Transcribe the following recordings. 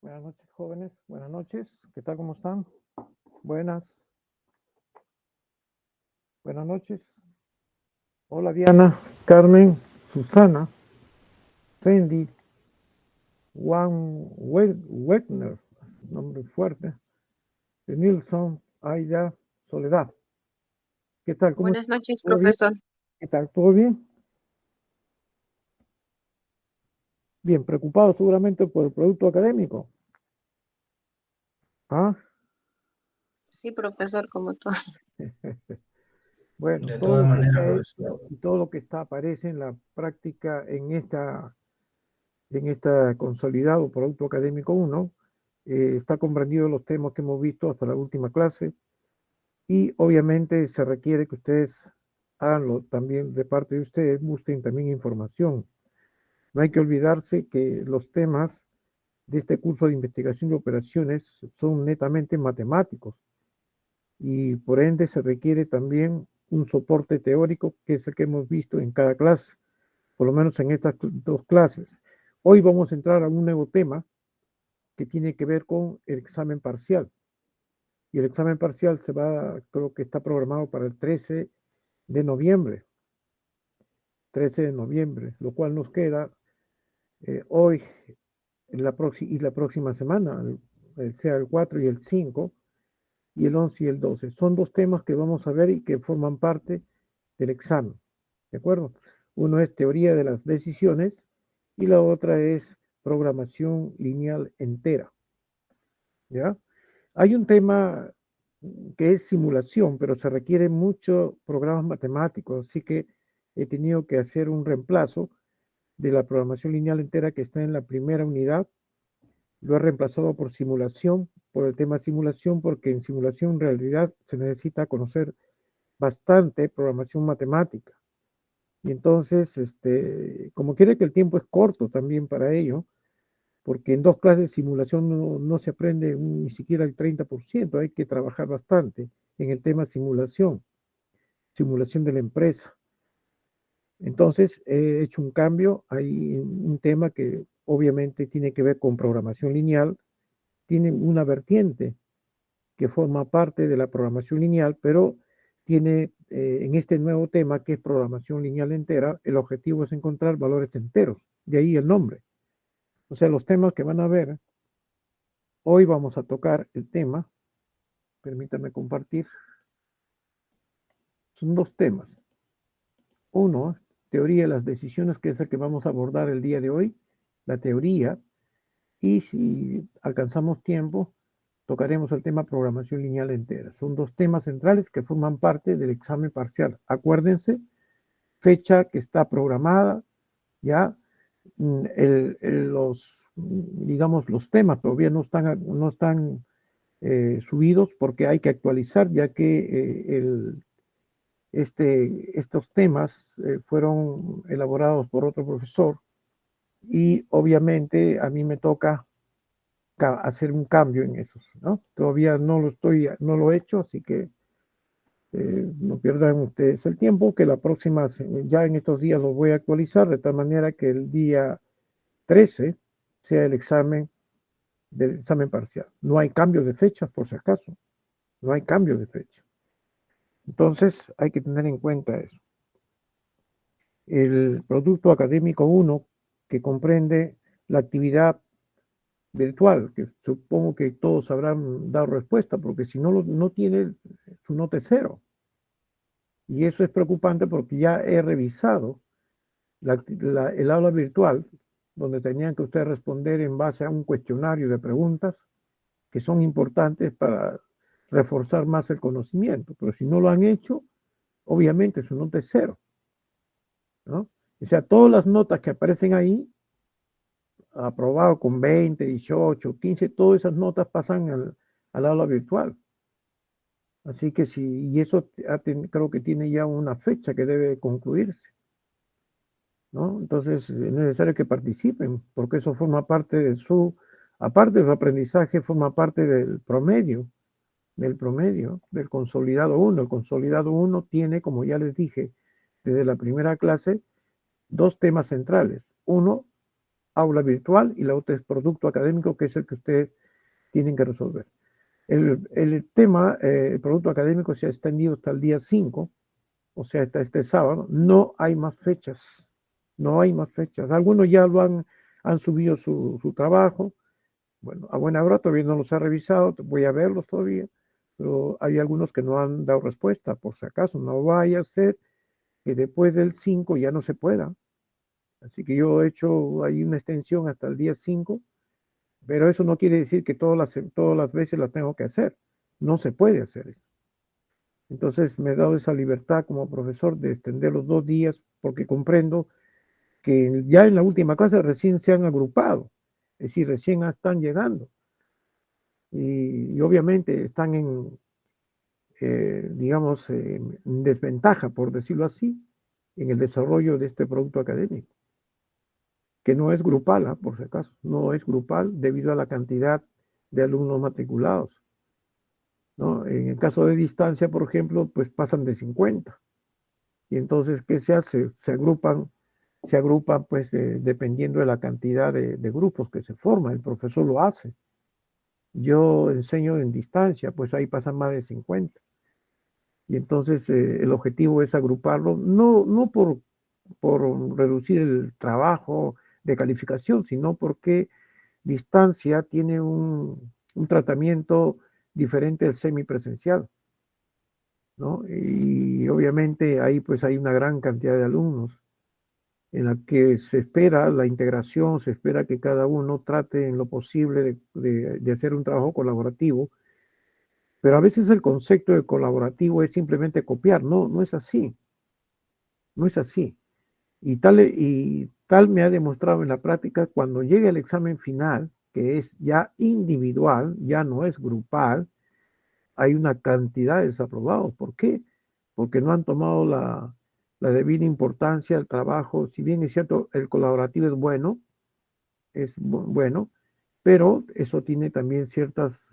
Buenas noches, jóvenes. Buenas noches. ¿Qué tal? ¿Cómo están? Buenas. Buenas noches. Hola, Diana, Carmen, Susana, Cindy, Juan Wegner, nombre fuerte, de Nilsson, Aida, Soledad. ¿Qué tal? ¿Cómo Buenas están? noches, ¿Todo bien? profesor. ¿Qué tal? ¿Todo bien? Bien, preocupado seguramente por el producto académico. ¿Ah? Sí, profesor, como todos. Bueno, De todo todas lo que se maneras, ha profesor. hecho y todo lo que está aparece en la práctica en esta consolidado producto académico 1, está comprendido los temas que hemos visto hasta la última clase y obviamente se requiere que ustedes haganlo también de parte de ustedes, busquen también información. No hay que olvidarse que los temas de este curso de investigación de operaciones son netamente matemáticos y por ende se requiere también un soporte teórico que es el que hemos visto en cada clase, por lo menos en estas dos clases. Hoy vamos a entrar a un nuevo tema que tiene que ver con el examen parcial. Y el examen parcial creo que está programado para el 13 de noviembre. 13 de noviembre, lo cual nos queda hoy y la próxima semana, sea el 4 y el 5, y el 11 y el 12. Son dos temas que vamos a ver y que forman parte del examen. ¿De acuerdo? Uno es teoría de las decisiones y la otra es programación lineal entera. ¿Ya? Hay un tema que es simulación, pero se requiere muchos programas matemáticos, así que he tenido que hacer un reemplazo de la programación lineal entera que está en la primera unidad. Lo he reemplazado por simulación, por el tema simulación, porque en simulación en realidad se necesita conocer bastante programación matemática. Y entonces, como quiere que el tiempo es corto también para ello, porque en dos clases de simulación no se aprende ni siquiera el 30%, hay que trabajar bastante en el tema simulación, simulación de la empresa. Entonces, he hecho un cambio, hay un tema que obviamente tiene que ver con programación lineal, tiene una vertiente que forma parte de la programación lineal, pero tiene en este nuevo tema que es programación lineal entera, el objetivo es encontrar valores enteros, de ahí el nombre. O sea, los temas que van a ver, hoy vamos a tocar el tema, permítame compartir, son dos temas. Uno, teoría de las decisiones, que es el que vamos a abordar el día de hoy, la teoría, y si alcanzamos tiempo, tocaremos el tema programación lineal entera. Son dos temas centrales que forman parte del examen parcial. Acuérdense, fecha que está programada, ya digamos, los temas todavía no están subidos porque hay que actualizar, ya que estos temas fueron elaborados por otro profesor y obviamente a mí me toca hacer un cambio en esos, ¿no? Todavía no lo he hecho, así que no pierdan ustedes el tiempo, que la próxima, ya en estos días lo voy a actualizar de tal manera que el día 13 sea el examen del examen parcial. No hay cambio de fechas, por si acaso. No hay cambio de fecha. Entonces, hay que tener en cuenta eso. El producto académico 1, que comprende la actividad virtual, que supongo que todos habrán dado respuesta, porque si no tiene, su nota es 0. Y eso es preocupante porque ya he revisado el aula virtual, donde tenían que ustedes responder en base a un cuestionario de preguntas que son importantes para reforzar más el conocimiento. Pero si no lo han hecho, obviamente su nota es 0, ¿no? O sea, todas las notas que aparecen ahí, aprobado con 20, 18, 15, todas esas notas pasan al aula virtual. Así que sí, y eso creo que tiene ya una fecha que debe concluirse, ¿no? Entonces es necesario que participen, porque eso forma parte aparte de su aprendizaje, forma parte del consolidado 1. El consolidado 1 tiene, como ya les dije, desde la primera clase, dos temas centrales. Uno, aula virtual y la otra es producto académico, que es el que ustedes tienen que resolver. El tema, el producto académico se ha extendido hasta el día 5, o sea, hasta este sábado. No hay más fechas, no hay más fechas. Algunos ya lo han subido su trabajo. Bueno, a buena hora todavía no los ha revisado, voy a verlos todavía, pero hay algunos que no han dado respuesta, por si acaso. No vaya a ser que después del 5 ya no se pueda. Así que yo he hecho ahí una extensión hasta el día 5, pero eso no quiere decir que todas las veces la tengo que hacer. No se puede hacer eso. Entonces me he dado esa libertad como profesor de extender los 2 días porque comprendo que ya en la última clase recién se han agrupado, es decir, recién están llegando y obviamente están digamos, en desventaja, por decirlo así, en el desarrollo de este producto académico, que no es grupal, por si acaso, no es grupal debido a la cantidad de alumnos matriculados, ¿no? En el caso de distancia, por ejemplo, pues pasan de 50. Y entonces, ¿qué se hace? Se agrupan pues dependiendo de la cantidad de grupos que se forman. El profesor lo hace. Yo enseño en distancia, pues ahí pasan más de 50. Y entonces el objetivo es agruparlo, no por reducir el trabajo de calificación, sino porque distancia tiene un tratamiento diferente al semipresencial, ¿no? Y obviamente ahí pues hay una gran cantidad de alumnos en la que se espera la integración, se espera que cada uno trate en lo posible de hacer un trabajo colaborativo, pero a veces el concepto de colaborativo es simplemente copiar, no es así, no es así. Y tal me ha demostrado en la práctica cuando llega el examen final, que es ya individual, ya no es grupal, hay una cantidad de desaprobados. ¿Por qué? Porque no han tomado la debida importancia al trabajo. Si bien es cierto, el colaborativo es bueno, pero eso tiene también ciertas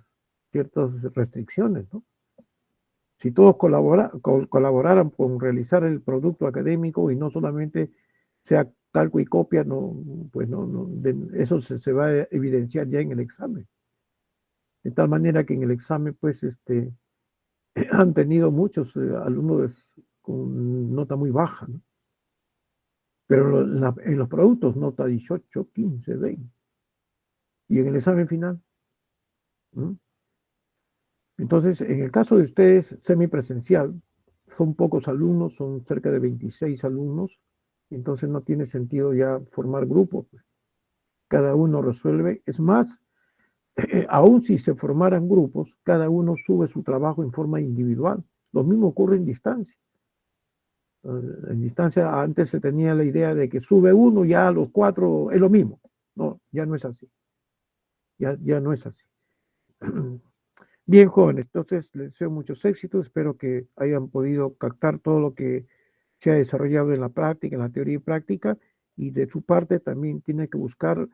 restricciones, ¿no? Si todos colaboraran con realizar el producto académico y no solamente sea calco y copia, no, pues eso se va a evidenciar ya en el examen. De tal manera que en el examen, pues, han tenido muchos alumnos con nota muy baja, ¿no? Pero en los productos, nota 18, 15, 20. Y en el examen final, ¿no? Entonces, en el caso de ustedes, semipresencial, son pocos alumnos, son cerca de 26 alumnos, entonces no tiene sentido ya formar grupos, pues. Cada uno resuelve. Es más, aún si se formaran grupos, cada uno sube su trabajo en forma individual. Lo mismo ocurre en distancia. En distancia antes se tenía la idea de que sube uno, ya los 4 es lo mismo. No, ya no es así. Ya no es así. Bien, jóvenes, entonces les deseo muchos éxitos. Espero que hayan podido captar todo lo que se ha desarrollado en la práctica, en la teoría y práctica, y de su parte también tiene que buscar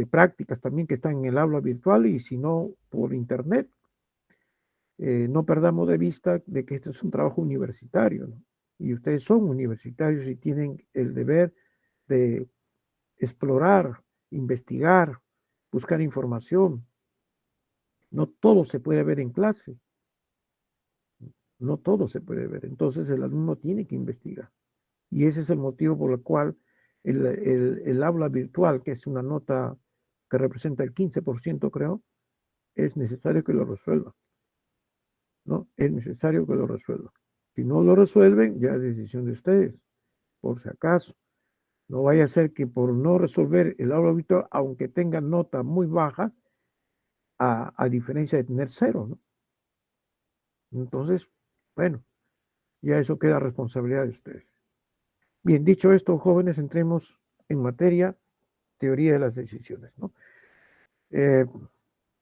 prácticas también que están en el aula virtual y si no por internet. No perdamos de vista de que este es un trabajo universitario, ¿no? Y ustedes son universitarios y tienen el deber de explorar, investigar, buscar información. No todo se puede ver en clase, no todo se puede ver. Entonces el alumno tiene que investigar. Y ese es el motivo por el cual el aula virtual, que es una nota que representa el 15%, creo, es necesario que lo resuelva, ¿no? Es necesario que lo resuelva. Si no lo resuelven, ya es decisión de ustedes, por si acaso. No vaya a ser que por no resolver el aula virtual, aunque tengan nota muy baja, a diferencia de tener cero, ¿no? Entonces, bueno, ya eso queda responsabilidad de ustedes. Bien, dicho esto, jóvenes, entremos en materia, teoría de las decisiones, ¿no? Eh,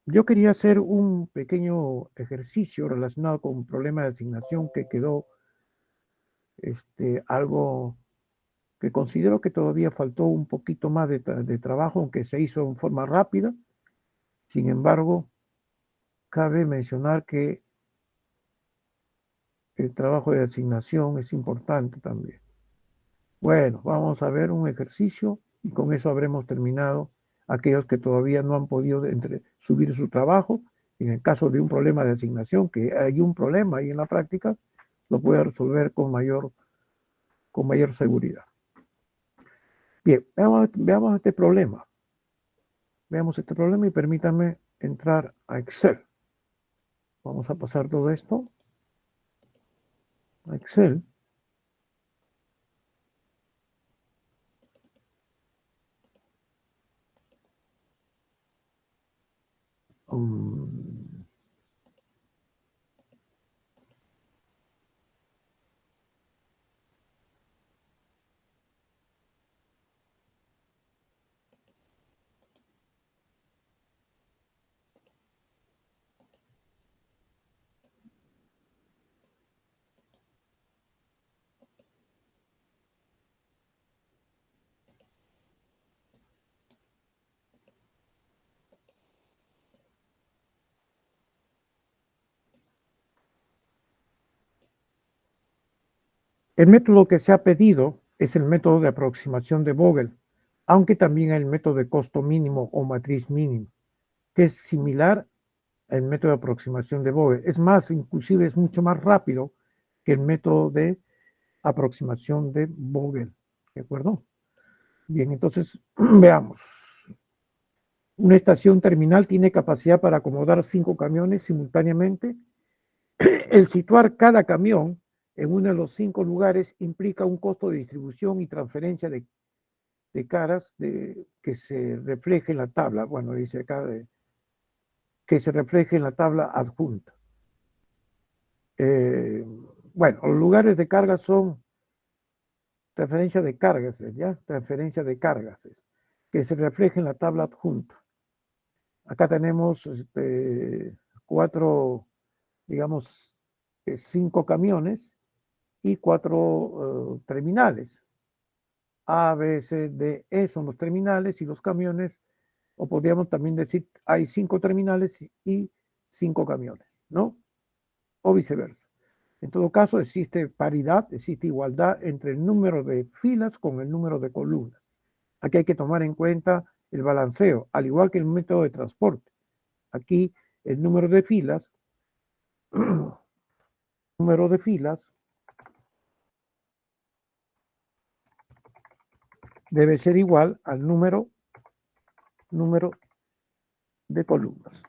yo quería hacer un pequeño ejercicio relacionado con un problema de asignación que quedó algo que considero que todavía faltó un poquito más de trabajo, aunque se hizo en forma rápida. Sin embargo, cabe mencionar que el trabajo de asignación es importante también. Bueno, vamos a ver un ejercicio Y con eso habremos terminado aquellos que todavía no han podido subir su trabajo. En el caso de un problema de asignación, que hay un problema ahí en la práctica, lo puede resolver con mayor seguridad. Bien, veamos este problema. Veamos este problema y permítanme entrar a Excel. Vamos a pasar todo esto a Excel. El método que se ha pedido es el método de aproximación de Vogel, aunque también hay el método de costo mínimo o matriz mínima, que es similar al método de aproximación de Vogel. Es más, inclusive es mucho más rápido que el método de aproximación de Vogel. ¿De acuerdo? Bien, entonces veamos. Una estación terminal tiene capacidad para acomodar 5 camiones simultáneamente. El situar cada camión en uno de los 5 lugares implica un costo de distribución y transferencia de caras que se refleje en la tabla. Bueno, dice acá que se refleje en la tabla adjunta. Bueno, los lugares de carga son transferencia de cargas, ¿ya? Transferencia de cargas, que se refleje en la tabla adjunta. Acá tenemos 4, digamos, 5 camiones y 4 terminales. A, B, C, D, E son los terminales y los camiones, o podríamos también decir, hay 5 terminales y 5 camiones, ¿no? O viceversa. En todo caso, existe paridad, existe igualdad entre el número de filas con el número de columnas. Aquí hay que tomar en cuenta el balanceo, al igual que el método de transporte. Aquí el número de filas debe ser igual al número de columnas.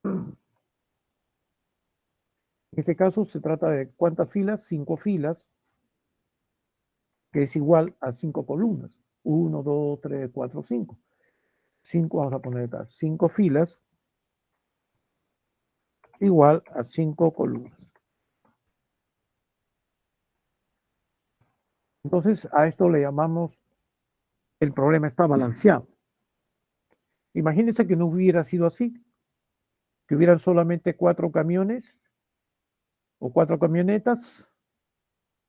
En este caso se trata de ¿cuántas filas? 5 filas, que es igual a 5 columnas. 1, 2, 3, 4, 5. 5, vamos a poner acá, 5 filas igual a 5 columnas. Entonces, a esto le llamamos el problema está balanceado. Imagínense que no hubiera sido así, que hubieran solamente 4 camiones o 4 camionetas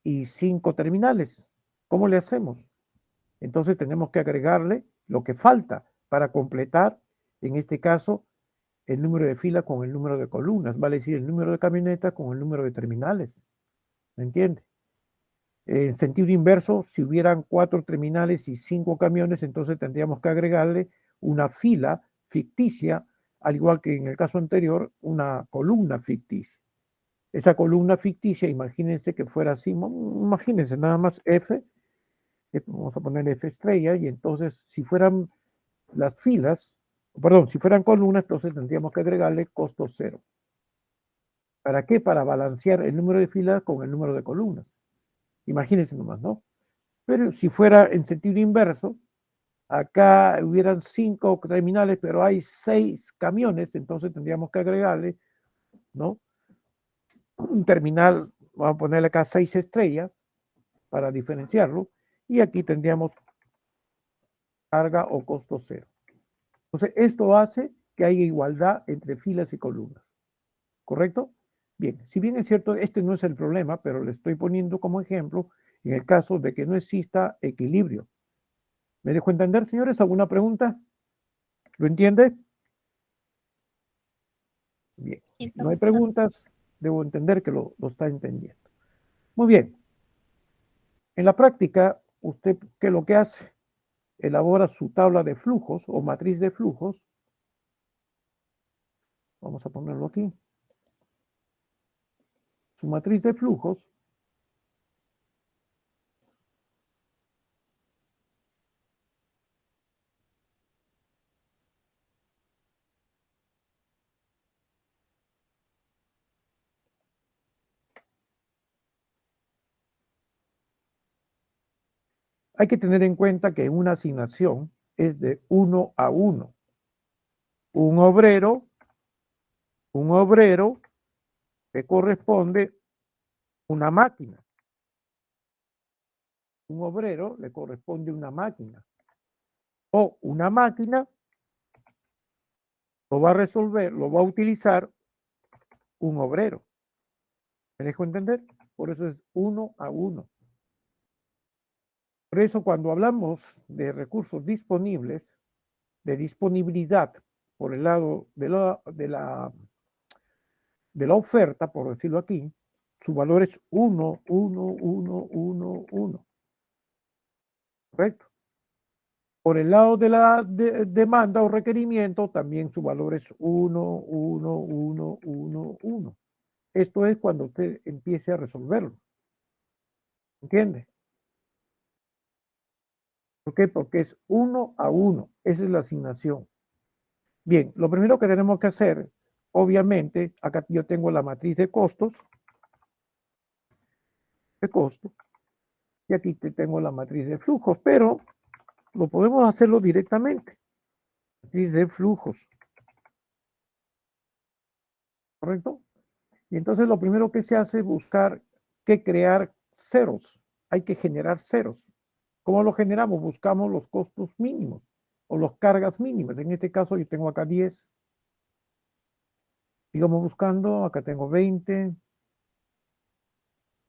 y 5 terminales. ¿Cómo le hacemos? Entonces tenemos que agregarle lo que falta para completar, en este caso, el número de filas con el número de columnas, vale decir, el número de camionetas con el número de terminales. ¿Me entiende? En sentido inverso, si hubieran 4 terminales y 5 camiones, entonces tendríamos que agregarle una fila ficticia, al igual que en el caso anterior, una columna ficticia. Esa columna ficticia, imagínense que fuera así, imagínense nada más F, vamos a poner F estrella, y entonces si fueran las filas, perdón, si fueran columnas, entonces tendríamos que agregarle costo 0. ¿Para qué? Para balancear el número de filas con el número de columnas. Imagínense nomás, ¿no? Pero si fuera en sentido inverso, acá hubieran 5 terminales, pero hay 6 camiones, entonces tendríamos que agregarle, ¿no? Un terminal, vamos a ponerle acá 6 estrellas para diferenciarlo, y aquí tendríamos carga o costo 0. Entonces, esto hace que haya igualdad entre filas y columnas. ¿Correcto? Bien, si bien es cierto, este no es el problema, pero le estoy poniendo como ejemplo en el caso de que no exista equilibrio. ¿Me dejo entender, señores? ¿Alguna pregunta? ¿Lo entiende? Bien, Sí, no hay profesor. preguntas, debo entender que lo está entendiendo. Muy bien. En la práctica, usted, ¿qué es lo que hace? Elabora su tabla de flujos o matriz de flujos. Vamos a ponerlo aquí. Su matriz de flujos. Hay que tener en cuenta que una asignación es de 1 a 1. Un obrero que corresponde a una máquina. Un obrero le corresponde una máquina. O una máquina lo va a resolver, lo va a utilizar un obrero. ¿Me dejo entender? Por eso es 1 a 1. Por eso cuando hablamos de recursos disponibles, de disponibilidad por el lado de la oferta, por decirlo aquí, su valor es 1, 1, 1, 1, 1. ¿Correcto? Por el lado de la demanda o requerimiento, también su valor es 1, 1, 1, 1, 1. Esto es cuando usted empiece a resolverlo. ¿Entiende? ¿Por qué? Porque es 1 a 1. Esa es la asignación. Bien, lo primero que tenemos que hacer, obviamente, acá yo tengo la matriz de costos, y aquí tengo la matriz de flujos, pero lo podemos hacerlo directamente. Matriz de flujos. ¿Correcto? Y entonces lo primero que se hace es buscar que crear ceros. Hay que generar ceros. ¿Cómo lo generamos? Buscamos los costos mínimos o las cargas mínimas. En este caso yo tengo acá 10. Sigamos buscando. Acá tengo 20.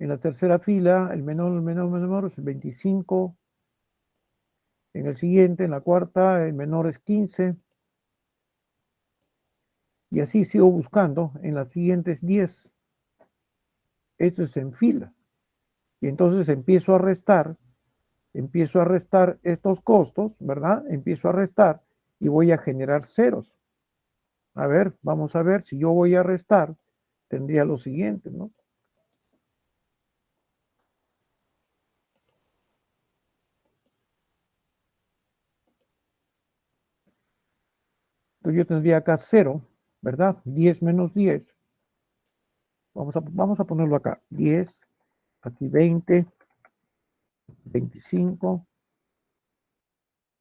En la tercera fila, el menor es 25. En el siguiente, en la cuarta, el menor es 15. Y así sigo buscando en las siguientes 10. Esto es en fila. Y entonces empiezo a restar estos costos, ¿verdad? Empiezo a restar y voy a generar ceros. A ver, vamos a ver, si yo voy a restar, tendría lo siguiente, ¿no? Entonces yo tendría acá 0, ¿verdad? 10 menos 10. Vamos a ponerlo acá. 10, aquí 20, 25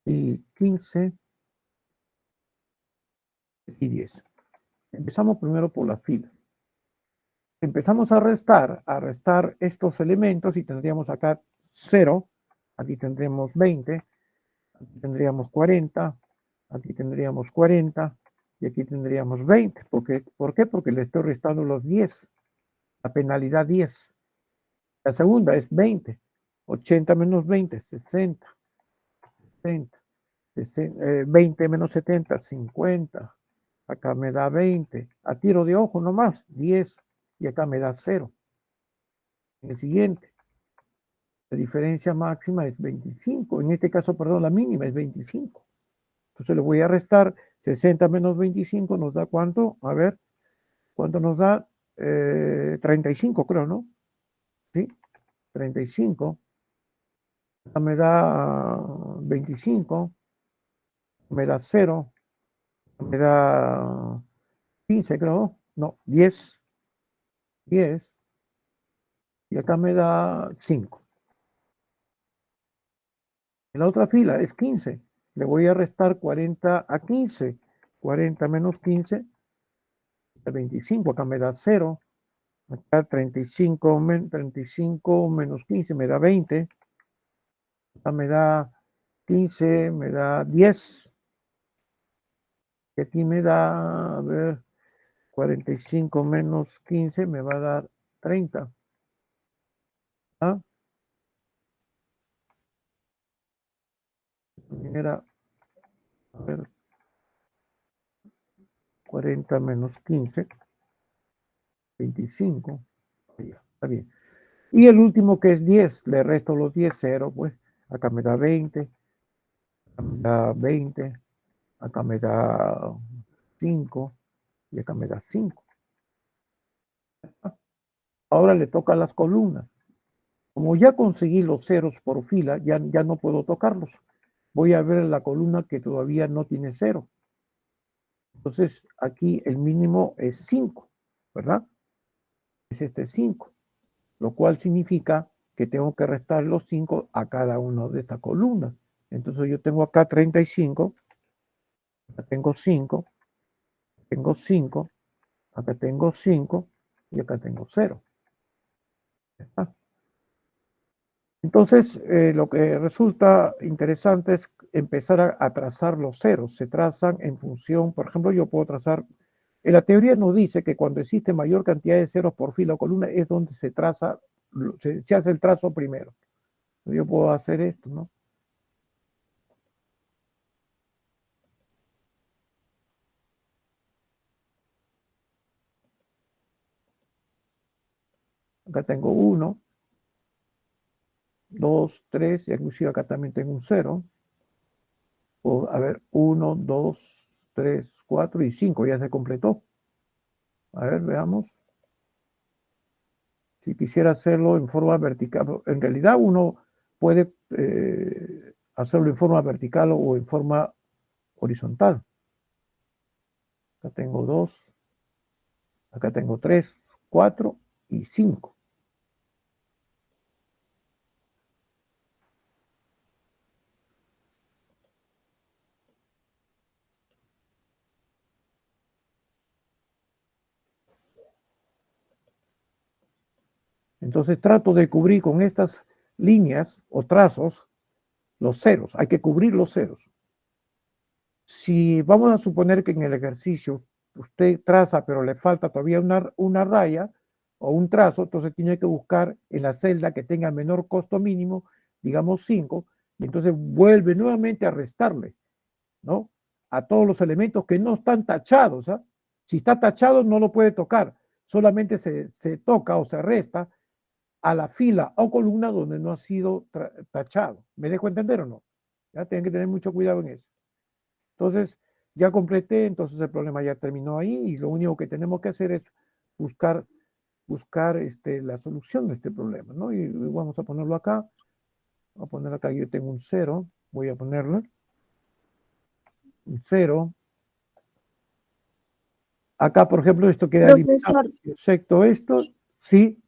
y 15 y 10. Empezamos primero por la fila. Empezamos a restar estos elementos y tendríamos acá 0, aquí tendremos 20, aquí tendríamos 40, aquí tendríamos 40 y aquí tendríamos 20. ¿Por qué? Porque le estoy restando los 10, la penalidad 10. La segunda es 20, 80 menos 20, 60, 60, 20 menos 70, 50. Acá me da 20, a tiro de ojo nomás, 10, y acá me da 0. En el siguiente, la diferencia máxima es 25, en este caso, perdón, la mínima es 25. Entonces le voy a restar 60 menos 25, nos da ¿cuánto? A ver, ¿cuánto nos da? 35, creo, ¿no? ¿Sí? 35. Acá me da 25, me da 0, me da 15, creo, no, 10, 10, y acá me da 5. En la otra fila es 15. Le voy a restar 40 a 15. 40 menos 15, 25. Acá me da 0. Acá 35 menos 15 me da 20. Acá me da 15, me da 10. Y aquí me da, a ver, 45 menos 15 me va a dar 30. ¿Ah? Era, a ver, 40 menos 15, 25. Ya, está bien. Y el último que es 10, le resto los 10, 0, pues acá me da 20, acá me da 20, acá me da 5 y acá me da 5. Ahora le toca a las columnas. Como ya conseguí los ceros por fila, ya no puedo tocarlos. Voy a ver la columna que todavía no tiene cero. Entonces, aquí el mínimo es 5, ¿verdad? Es este 5, lo cual significa que tengo que restar los 5 a cada una de estas columnas. Entonces, yo tengo acá 35, acá tengo 5, tengo 5, acá tengo 5 y acá tengo 0. Entonces, lo que resulta interesante es empezar a trazar los ceros. Se trazan en función, por ejemplo, yo puedo trazar, en la teoría nos dice que cuando existe mayor cantidad de ceros por fila o columna es donde se traza, se hace el trazo primero. Yo puedo hacer esto, ¿no? Acá tengo 1, 2, 3, y inclusive acá también tengo un 0. A ver, 1, 2, 3, 4 y 5, ya se completó. A ver, veamos. Si quisiera hacerlo en forma vertical, en realidad uno puede hacerlo en forma vertical o en forma horizontal. Acá tengo 2, acá tengo 3, 4 y 5. Entonces trato de cubrir con estas líneas o trazos los ceros. Hay que cubrir los ceros. Si vamos a suponer que en el ejercicio usted traza, pero le falta todavía una raya o un trazo, entonces tiene que buscar en la celda que tenga menor costo mínimo, digamos 5, y entonces vuelve nuevamente a restarle, ¿no? A todos los elementos que no están tachados. ¿Ah? Si está tachado, no lo puede tocar, solamente se toca o se resta a la fila o columna donde no ha sido tachado. ¿Me dejo entender o no? Ya tienen que tener mucho cuidado en eso. Entonces, ya completé, entonces el problema ya terminó ahí y lo único que tenemos que hacer es buscar la solución de este problema, ¿no? Y vamos a ponerlo acá. Voy a poner acá, yo tengo un 0, voy a ponerle un 0. Acá, por ejemplo, esto queda eliminado, Profesor, excepto esto, sí.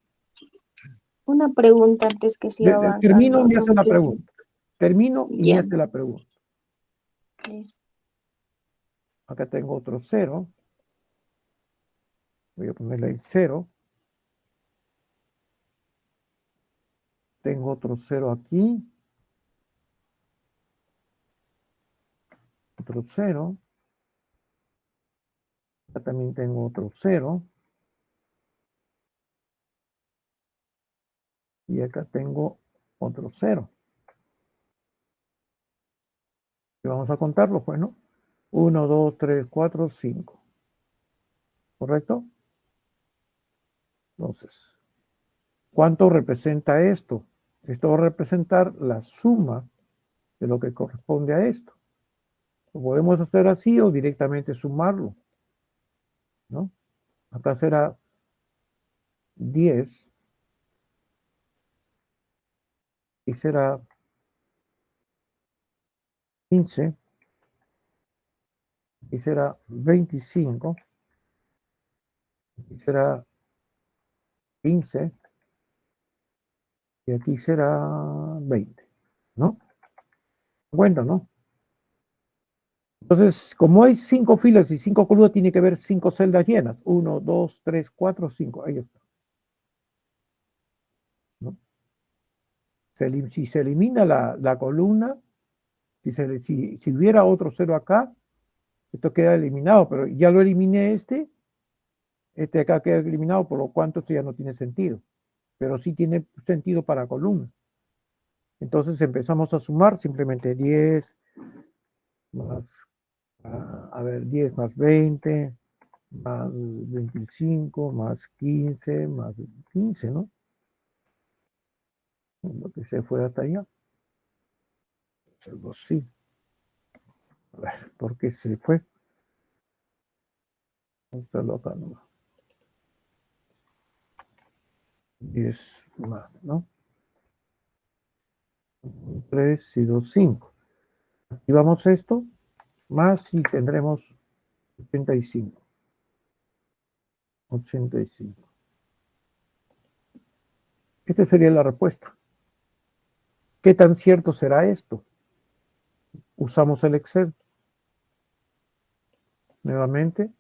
una pregunta antes que siga Termino y avanzando, me hace la porque pregunta. Termino y me ya, hace la pregunta. Acá tengo otro 0. Voy a ponerle ahí 0. Tengo otro 0 aquí. Otro 0. Acá también tengo otro 0. Y acá tengo otro 0. Y vamos a contarlo, pues, ¿no? 1, 2, 3, 4, 5. ¿Correcto? Entonces, ¿cuánto representa esto? Esto va a representar la suma de lo que corresponde a esto. Lo podemos hacer así o directamente sumarlo, ¿no? Acá será 10 y será 15 y será 25 y será 15 y aquí será 20, ¿no? Bueno, ¿no? Entonces, como hay 5 filas y 5 columnas, tiene que haber 5 celdas llenas. 1, 2, 3, 4, 5. Ahí está. ¿No? Si se elimina la columna, si hubiera otro 0 acá, esto queda eliminado, pero ya lo eliminé este acá queda eliminado, por lo cuanto esto ya no tiene sentido. Pero sí tiene sentido para columna. Entonces empezamos a sumar simplemente 10 más, a ver, 10 más 20, más 25, más 15, más 15, ¿no? Lo que se fue hasta allá. Algo así. A ver, ¿por qué se fue? Vamos a hacerlo acá nomás. 10 más, ¿no? 3 y 2, 5. Activamos esto, más y tendremos 85. 85. Esta sería la respuesta. ¿Qué tan cierto será esto? Usamos el Excel. Nuevamente,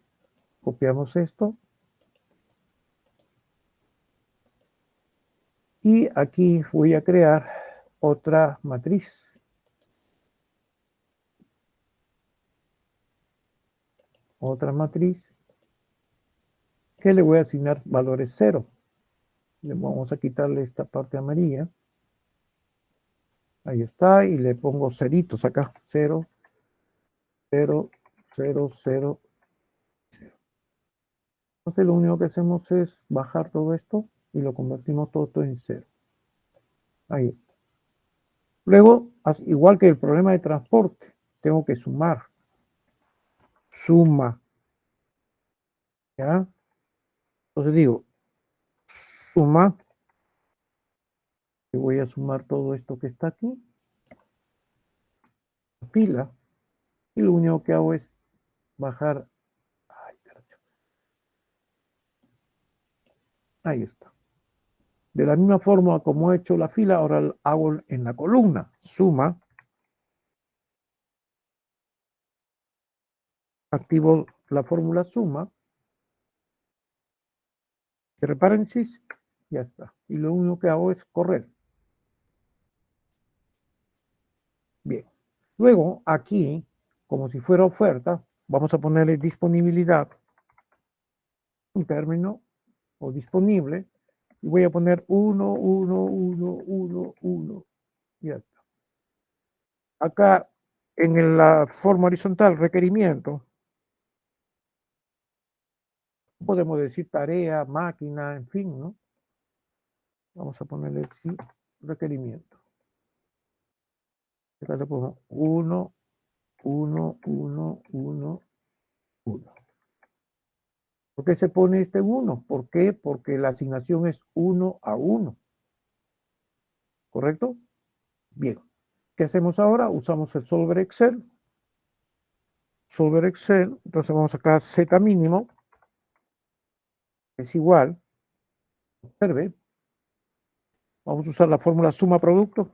copiamos esto. Y aquí voy a crear otra matriz. Otra matriz que le voy a asignar valores 0. Le vamos a quitarle esta parte amarilla. Ahí está, y le pongo ceritos acá. 0, 0, 0, 0, 0. Entonces lo único que hacemos es bajar todo esto y lo convertimos todo en 0. Ahí. Luego, igual que el problema de transporte, tengo que sumar. Suma. ¿Ya? Entonces digo, suma. Y voy a sumar todo esto que está aquí. Fila. Y lo único que hago es bajar. Ahí está. De la misma forma como he hecho la fila, ahora hago en la columna. Suma. Activo la fórmula suma. Entre paréntesis. Ya está. Y lo único que hago es correr. Bien. Luego, aquí, como si fuera oferta, vamos a ponerle disponibilidad. Un término o disponible. Y voy a poner 1, 1, 1, 1, 1. Ya está. Acá, en la forma horizontal, requerimiento, podemos decir tarea, máquina, en fin, ¿no? Vamos a ponerle aquí requerimiento. Acá le pongo 1, 1, 1, 1, 1. ¿Por qué se pone este 1? ¿Por qué? Porque la asignación es 1 a 1. ¿Correcto? Bien. ¿Qué hacemos ahora? Usamos el Solver Excel. Solver Excel. Entonces vamos acá Z mínimo. Es igual. Observe. Vamos a usar la fórmula suma producto.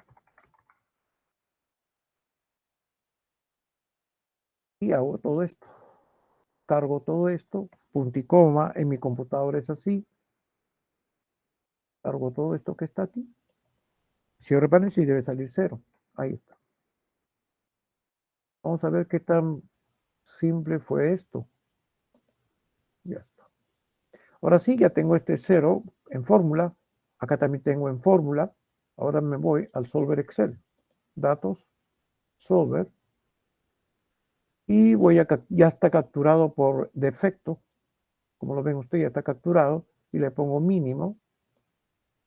Y hago todo esto. Cargo todo esto. Punto y coma. En mi computadora es así. Cargo todo esto que está aquí. Cierre paréntesis, debe salir 0. Ahí está. Vamos a ver qué tan simple fue esto. Ya está. Ahora sí, ya tengo este 0 en fórmula. Acá también tengo en fórmula. Ahora me voy al Solver Excel. Datos, Solver. Y ya está capturado por defecto. Como lo ven ustedes, ya está capturado. Y le pongo mínimo,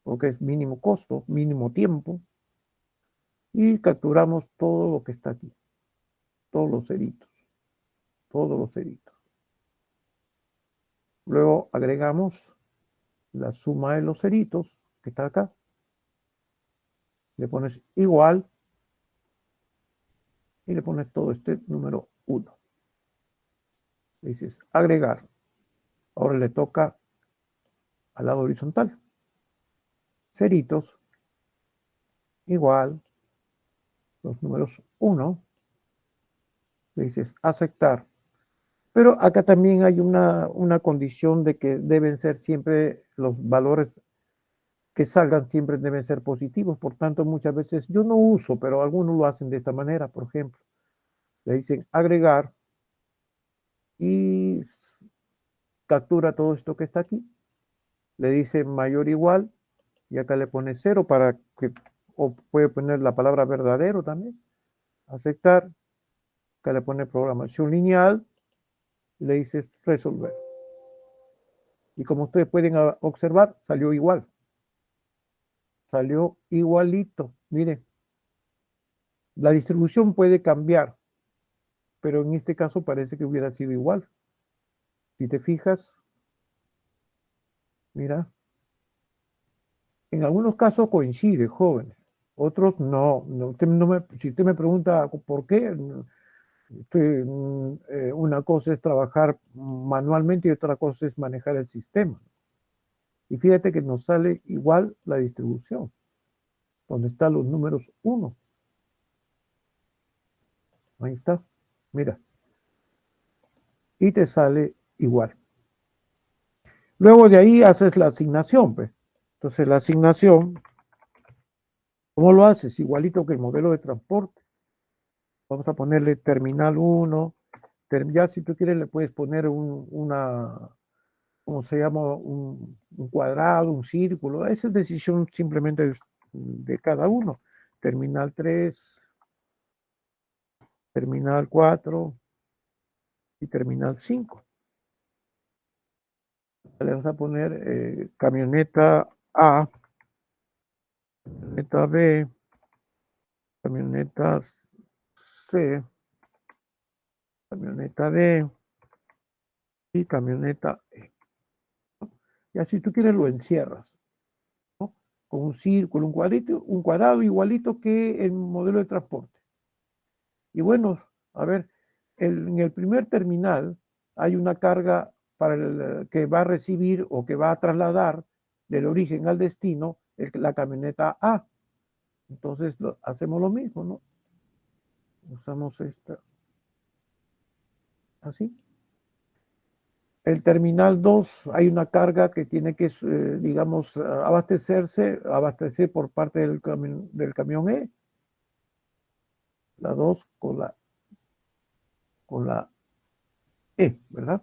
porque es mínimo costo, mínimo tiempo. Y capturamos todo lo que está aquí. Todos los ceritos. Todos los ceritos. Luego agregamos la suma de los ceritos, que está acá. Le pones igual y le pones todo este número 1. Le dices agregar. Ahora le toca al lado horizontal. Ceritos igual los números 1. Le dices aceptar. Pero acá también hay una condición de que deben ser siempre los valores que salgan siempre deben ser positivos. Por tanto, muchas veces yo no uso, pero algunos lo hacen de esta manera. Por ejemplo, le dicen agregar y captura todo esto que está aquí. Le dice mayor o igual y acá le pone 0 para que, o puede poner la palabra verdadero también. Aceptar. Acá le pone programación lineal y le dices resolver. Y como ustedes pueden observar, salió igual. Salió igualito. Mire, la distribución puede cambiar, pero en este caso parece que hubiera sido igual. Si te fijas, mira, en algunos casos coincide, jóvenes, otros no. Si usted me pregunta por qué, una cosa es trabajar manualmente y otra cosa es manejar el sistema. Y fíjate que nos sale igual la distribución, donde están los números 1. Ahí está, mira. Y te sale igual. Luego de ahí haces la asignación, pues. Entonces la asignación, ¿cómo lo haces? Igualito que el modelo de transporte. Vamos a ponerle terminal 1. Ya si tú quieres le puedes poner ¿cómo se llama? Un cuadrado, un círculo. Esa es decisión simplemente de cada uno. Terminal 3, terminal 4 y terminal 5. Le vamos a poner camioneta A, camioneta B, camioneta C, camioneta D y camioneta E. Y así tú quieres lo encierras, ¿no? Con un círculo, un cuadrado igualito que el modelo de transporte. Y bueno, a ver, en el primer terminal hay una carga que va a recibir o que va a trasladar del origen al destino la camioneta A. Entonces hacemos lo mismo, ¿no? Usamos esta, así. El terminal 2 hay una carga que tiene que, digamos, abastecer por parte del camión E. La 2 con la E, ¿verdad?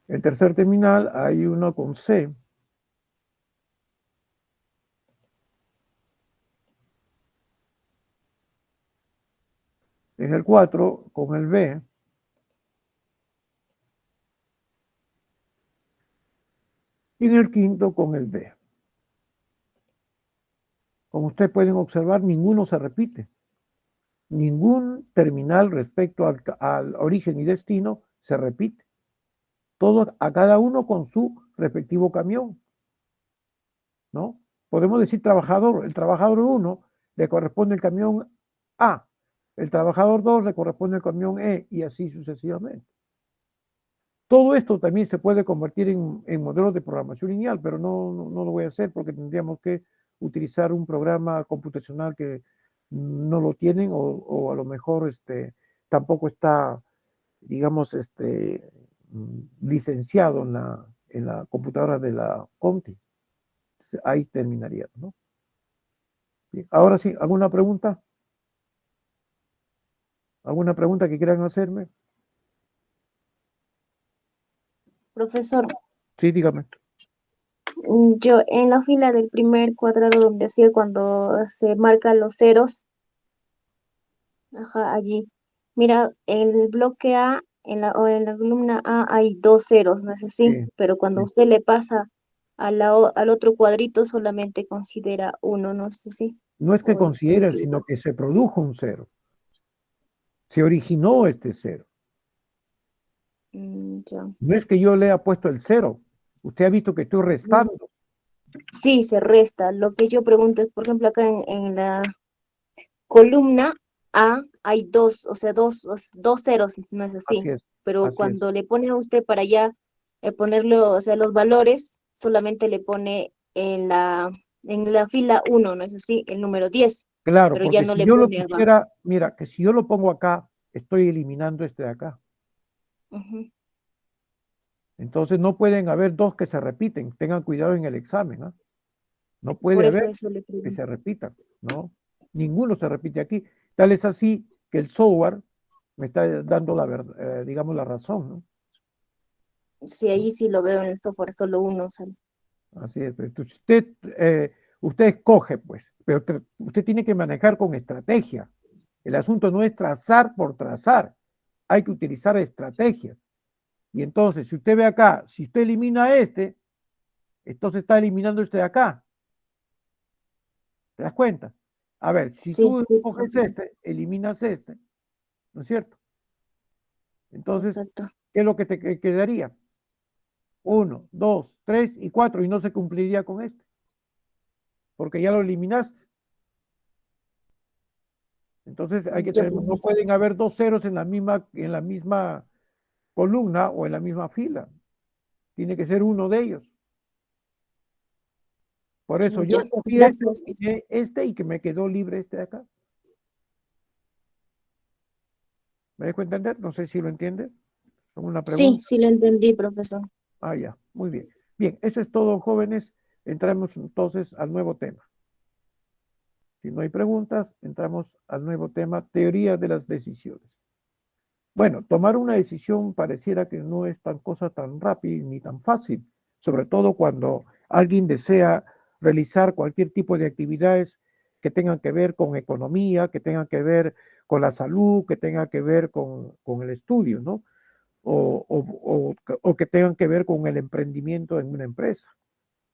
El tercer terminal hay uno con C. En el 4 con el B. Y en el quinto con el D. Como ustedes pueden observar, ninguno se repite. Ningún terminal respecto al origen y destino se repite. Todos, a cada uno con su respectivo camión, ¿no? Podemos decir trabajador. El trabajador 1 le corresponde el camión A. El trabajador 2 le corresponde el camión E y así sucesivamente. Todo esto también se puede convertir en modelos de programación lineal, pero no lo voy a hacer porque tendríamos que utilizar un programa computacional que no lo tienen o a lo mejor tampoco está, digamos, licenciado en la computadora de la Conti. Ahí terminaría, ¿no? Bien, ahora sí, ¿alguna pregunta? ¿Alguna pregunta que quieran hacerme? Profesor, Sí, dígame. yo en la fila del primer cuadrado donde hacía cuando se marcan los ceros, ajá, allí. Mira, en el bloque A, o en la columna A hay dos ceros, no es así, Sí, pero cuando sí. usted le pasa al otro cuadrito solamente considera uno, no sé si, No es que o estoy consideren, sino equivocada. que se produjo un cero. Se originó este cero. Ya. No es que yo le haya puesto el cero. Usted ha visto que estoy restando. Sí, se resta. Lo que yo pregunto es, por ejemplo, acá en la columna A hay dos, o sea, dos ceros, no es Así así. es, Pero así es. cuando le pone a usted para allá ponerlo, o sea, los valores, solamente le pone en la fila uno, no es así, el número 10, Claro, pero ya porque no si le yo lo pone abajo. pusiera, mira, que si yo lo pongo acá, estoy eliminando este de acá. Ujú. Entonces no pueden haber dos que se repiten. Tengan cuidado en el examen, ¿ah? No puede Por haber eso le que pregunto. se repitan, ¿no? Ninguno se repite aquí. Tal es así que el software me está dando la verdad, digamos, la razón, ¿no? Sí, ahí sí lo veo en el software, solo uno sale. Así es. Entonces, usted escoge, pues, pero usted tiene que manejar con estrategia. El asunto no es trazar por trazar, hay que utilizar estrategias. Y entonces, si usted ve acá, si usted elimina este, entonces está eliminando este de acá. ¿Te das cuenta? A ver, si Sí, tú sí, coges profesor. este, eliminas este, ¿no es cierto? Entonces, Exacto. ¿qué es lo que te quedaría? 1, 2, 3 y 4 y no se cumpliría con este, porque ya lo eliminaste. Entonces hay que Ya, tener, no profesor. pueden haber dos ceros en la misma columna o en la misma fila. Tiene que ser uno de ellos. Por eso yo Ya, escogí gracias. este y que me quedó libre este de acá. ¿Me dejo entender? No sé si lo entiende. ¿Alguna Sí, pregunta? sí lo entendí, profesor. Ah, ya, muy bien. Bien, eso es todo, jóvenes. Entramos entonces al nuevo tema. Si no hay preguntas, entramos al nuevo tema, teoría de las decisiones. Bueno, tomar una decisión pareciera que no es tan cosa tan rápida ni tan fácil, sobre todo cuando alguien desea realizar cualquier tipo de actividades que tengan que ver con economía, que tengan que ver con la salud, que tengan que ver con el estudio, ¿no? O que tengan que ver con el emprendimiento en una empresa.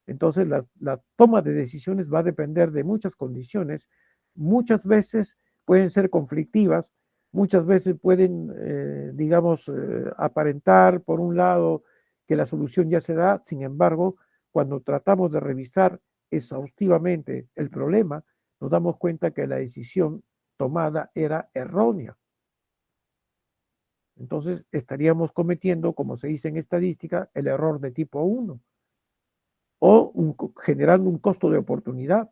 Entonces, la toma de decisiones va a depender de muchas condiciones. Muchas veces pueden ser conflictivas, muchas veces pueden, digamos, aparentar, por un lado, que la solución ya se da. Sin embargo, cuando tratamos de revisar exhaustivamente el problema, nos damos cuenta que la decisión tomada era errónea. Entonces, estaríamos cometiendo, como se dice en estadística, el error de tipo 1 o generando un costo de oportunidad.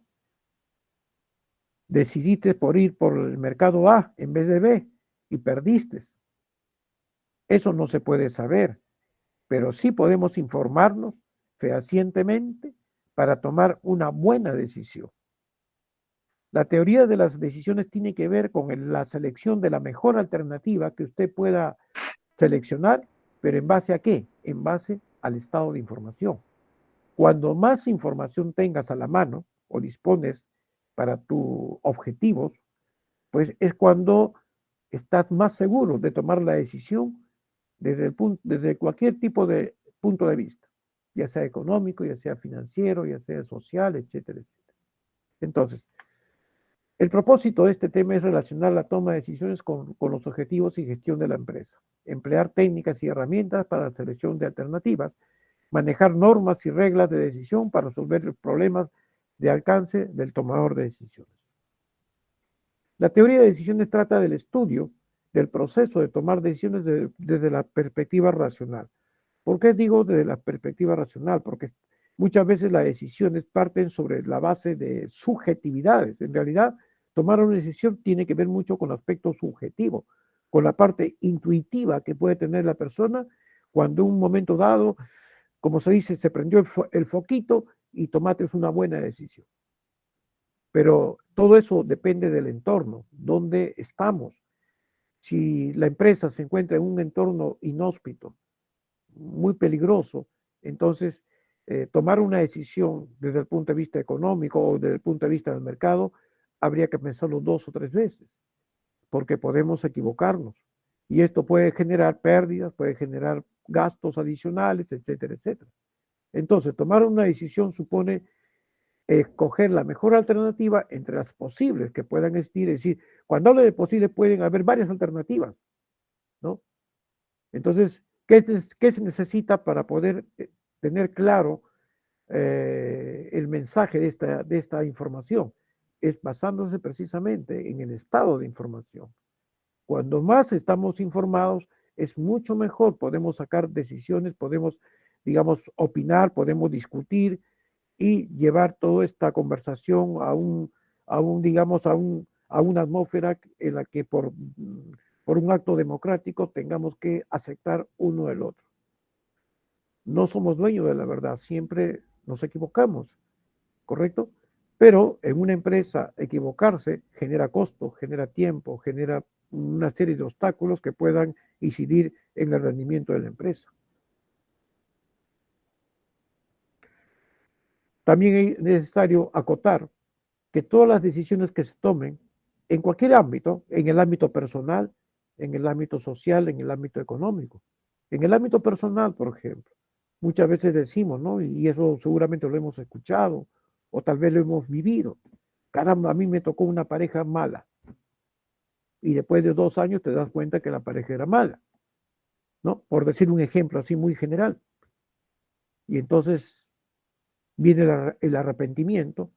Decidiste por ir por el mercado A en vez de B y perdiste. Eso no se puede saber, pero sí podemos informarnos fehacientemente para tomar una buena decisión. La teoría de las decisiones tiene que ver con la selección de la mejor alternativa que usted pueda seleccionar, pero ¿en base a qué? En base al estado de información. Cuando más información tengas a la mano o dispones para tus objetivos, pues es cuando estás más seguro de tomar la decisión desde cualquier tipo de punto de vista, ya sea económico, ya sea financiero, ya sea social, etcétera, etcétera. Entonces, el propósito de este tema es relacionar la toma de decisiones con los objetivos y gestión de la empresa, emplear técnicas y herramientas para la selección de alternativas, manejar normas y reglas de decisión para resolver problemas de alcance del tomador de decisiones. La teoría de decisiones trata del estudio del proceso de tomar decisiones desde la perspectiva racional. ¿Por qué digo desde la perspectiva racional? Porque muchas veces las decisiones parten sobre la base de subjetividades. En realidad, tomar una decisión tiene que ver mucho con el aspecto subjetivo, con la parte intuitiva que puede tener la persona cuando en un momento dado, como se dice, se prendió el foquito y tomaste una buena decisión. Pero todo eso depende del entorno, donde estamos. Si la empresa se encuentra en un entorno inhóspito, muy peligroso, entonces tomar una decisión desde el punto de vista económico o desde el punto de vista del mercado, habría que pensarlo 2 o 3 veces, porque podemos equivocarnos. Y esto puede generar pérdidas, puede generar gastos adicionales, etcétera, etcétera. Entonces, tomar una decisión supone escoger la mejor alternativa entre las posibles que puedan existir. Es decir, cuando hablo de posibles pueden haber varias alternativas, ¿no? Entonces, ¿qué se necesita para poder tener claro el mensaje de esta información? Es basándose precisamente en el estado de información. Cuando más estamos informados, es mucho mejor, podemos sacar decisiones, podemos, digamos, opinar, podemos discutir, y llevar toda esta conversación digamos, a una atmósfera en la que por un acto democrático tengamos que aceptar uno del otro. No somos dueños de la verdad, siempre nos equivocamos, ¿correcto? Pero en una empresa equivocarse genera costo, genera tiempo, genera una serie de obstáculos que puedan incidir en el rendimiento de la empresa. También es necesario acotar que todas las decisiones que se tomen en cualquier ámbito, en el ámbito personal, en el ámbito social, en el ámbito económico, En el ámbito personal, por ejemplo, muchas veces decimos, ¿no? Y eso seguramente lo hemos escuchado o tal vez lo hemos vivido. Caramba, a mí me tocó una pareja mala. Y después de 2 años te das cuenta que la pareja era mala, ¿no? Por decir un ejemplo así muy general. Y entonces viene el arrepentimiento,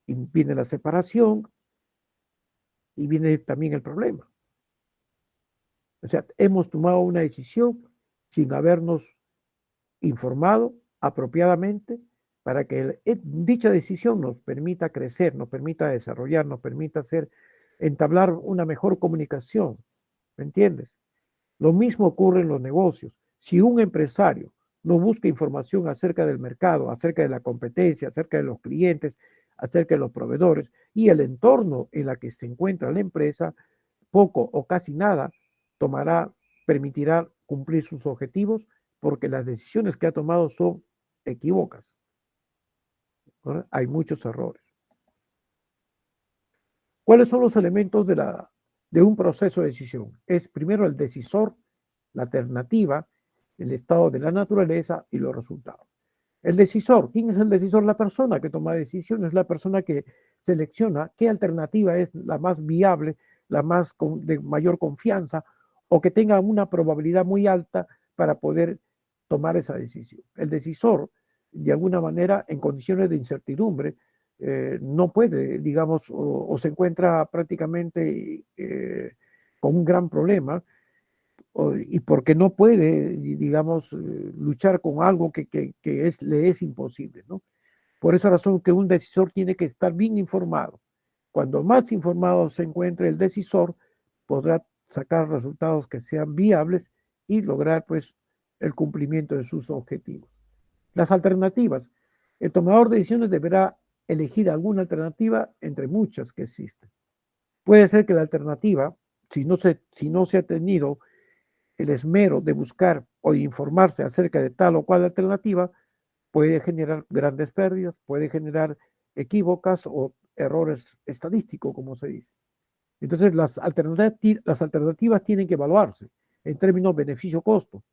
y viene la separación y viene también el problema. O sea, hemos tomado una decisión sin habernos informado apropiadamente para que dicha decisión nos permita crecer, nos permita desarrollar, nos permita entablar una mejor comunicación. ¿Me entiendes? Lo mismo ocurre en los negocios. Si un empresario no busca información acerca del mercado, acerca de la competencia, acerca de los clientes, acerca de los proveedores y el entorno en el que se encuentra la empresa, poco o casi nada permitirá cumplir sus objetivos porque las decisiones que ha tomado son equívocas, ¿no? Hay muchos errores. ¿Cuáles son los elementos de un proceso de decisión? Es primero el decisor, la alternativa, el estado de la naturaleza y los resultados. El decisor, ¿quién es el decisor? La persona que toma decisiones, la persona que selecciona qué alternativa es la más viable, la más de mayor confianza o que tenga una probabilidad muy alta para poder tomar esa decisión. El decisor, de alguna manera, en condiciones de incertidumbre, no puede, digamos, o se encuentra prácticamente con un gran problema y porque no puede, digamos, luchar con algo que le es imposible, ¿no? Por esa razón que un decisor tiene que estar bien informado. Cuando más informado se encuentre el decisor, podrá sacar resultados que sean viables y lograr, pues, el cumplimiento de sus objetivos. Las alternativas. El tomador de decisiones deberá elegir alguna alternativa entre muchas que existen. Puede ser que la alternativa, si no se ha tenido el esmero de buscar o de informarse acerca de tal o cual alternativa, puede generar grandes pérdidas, puede generar equívocas o errores estadísticos, como se dice. Entonces, las alternativas tienen que evaluarse en términos beneficio-costo.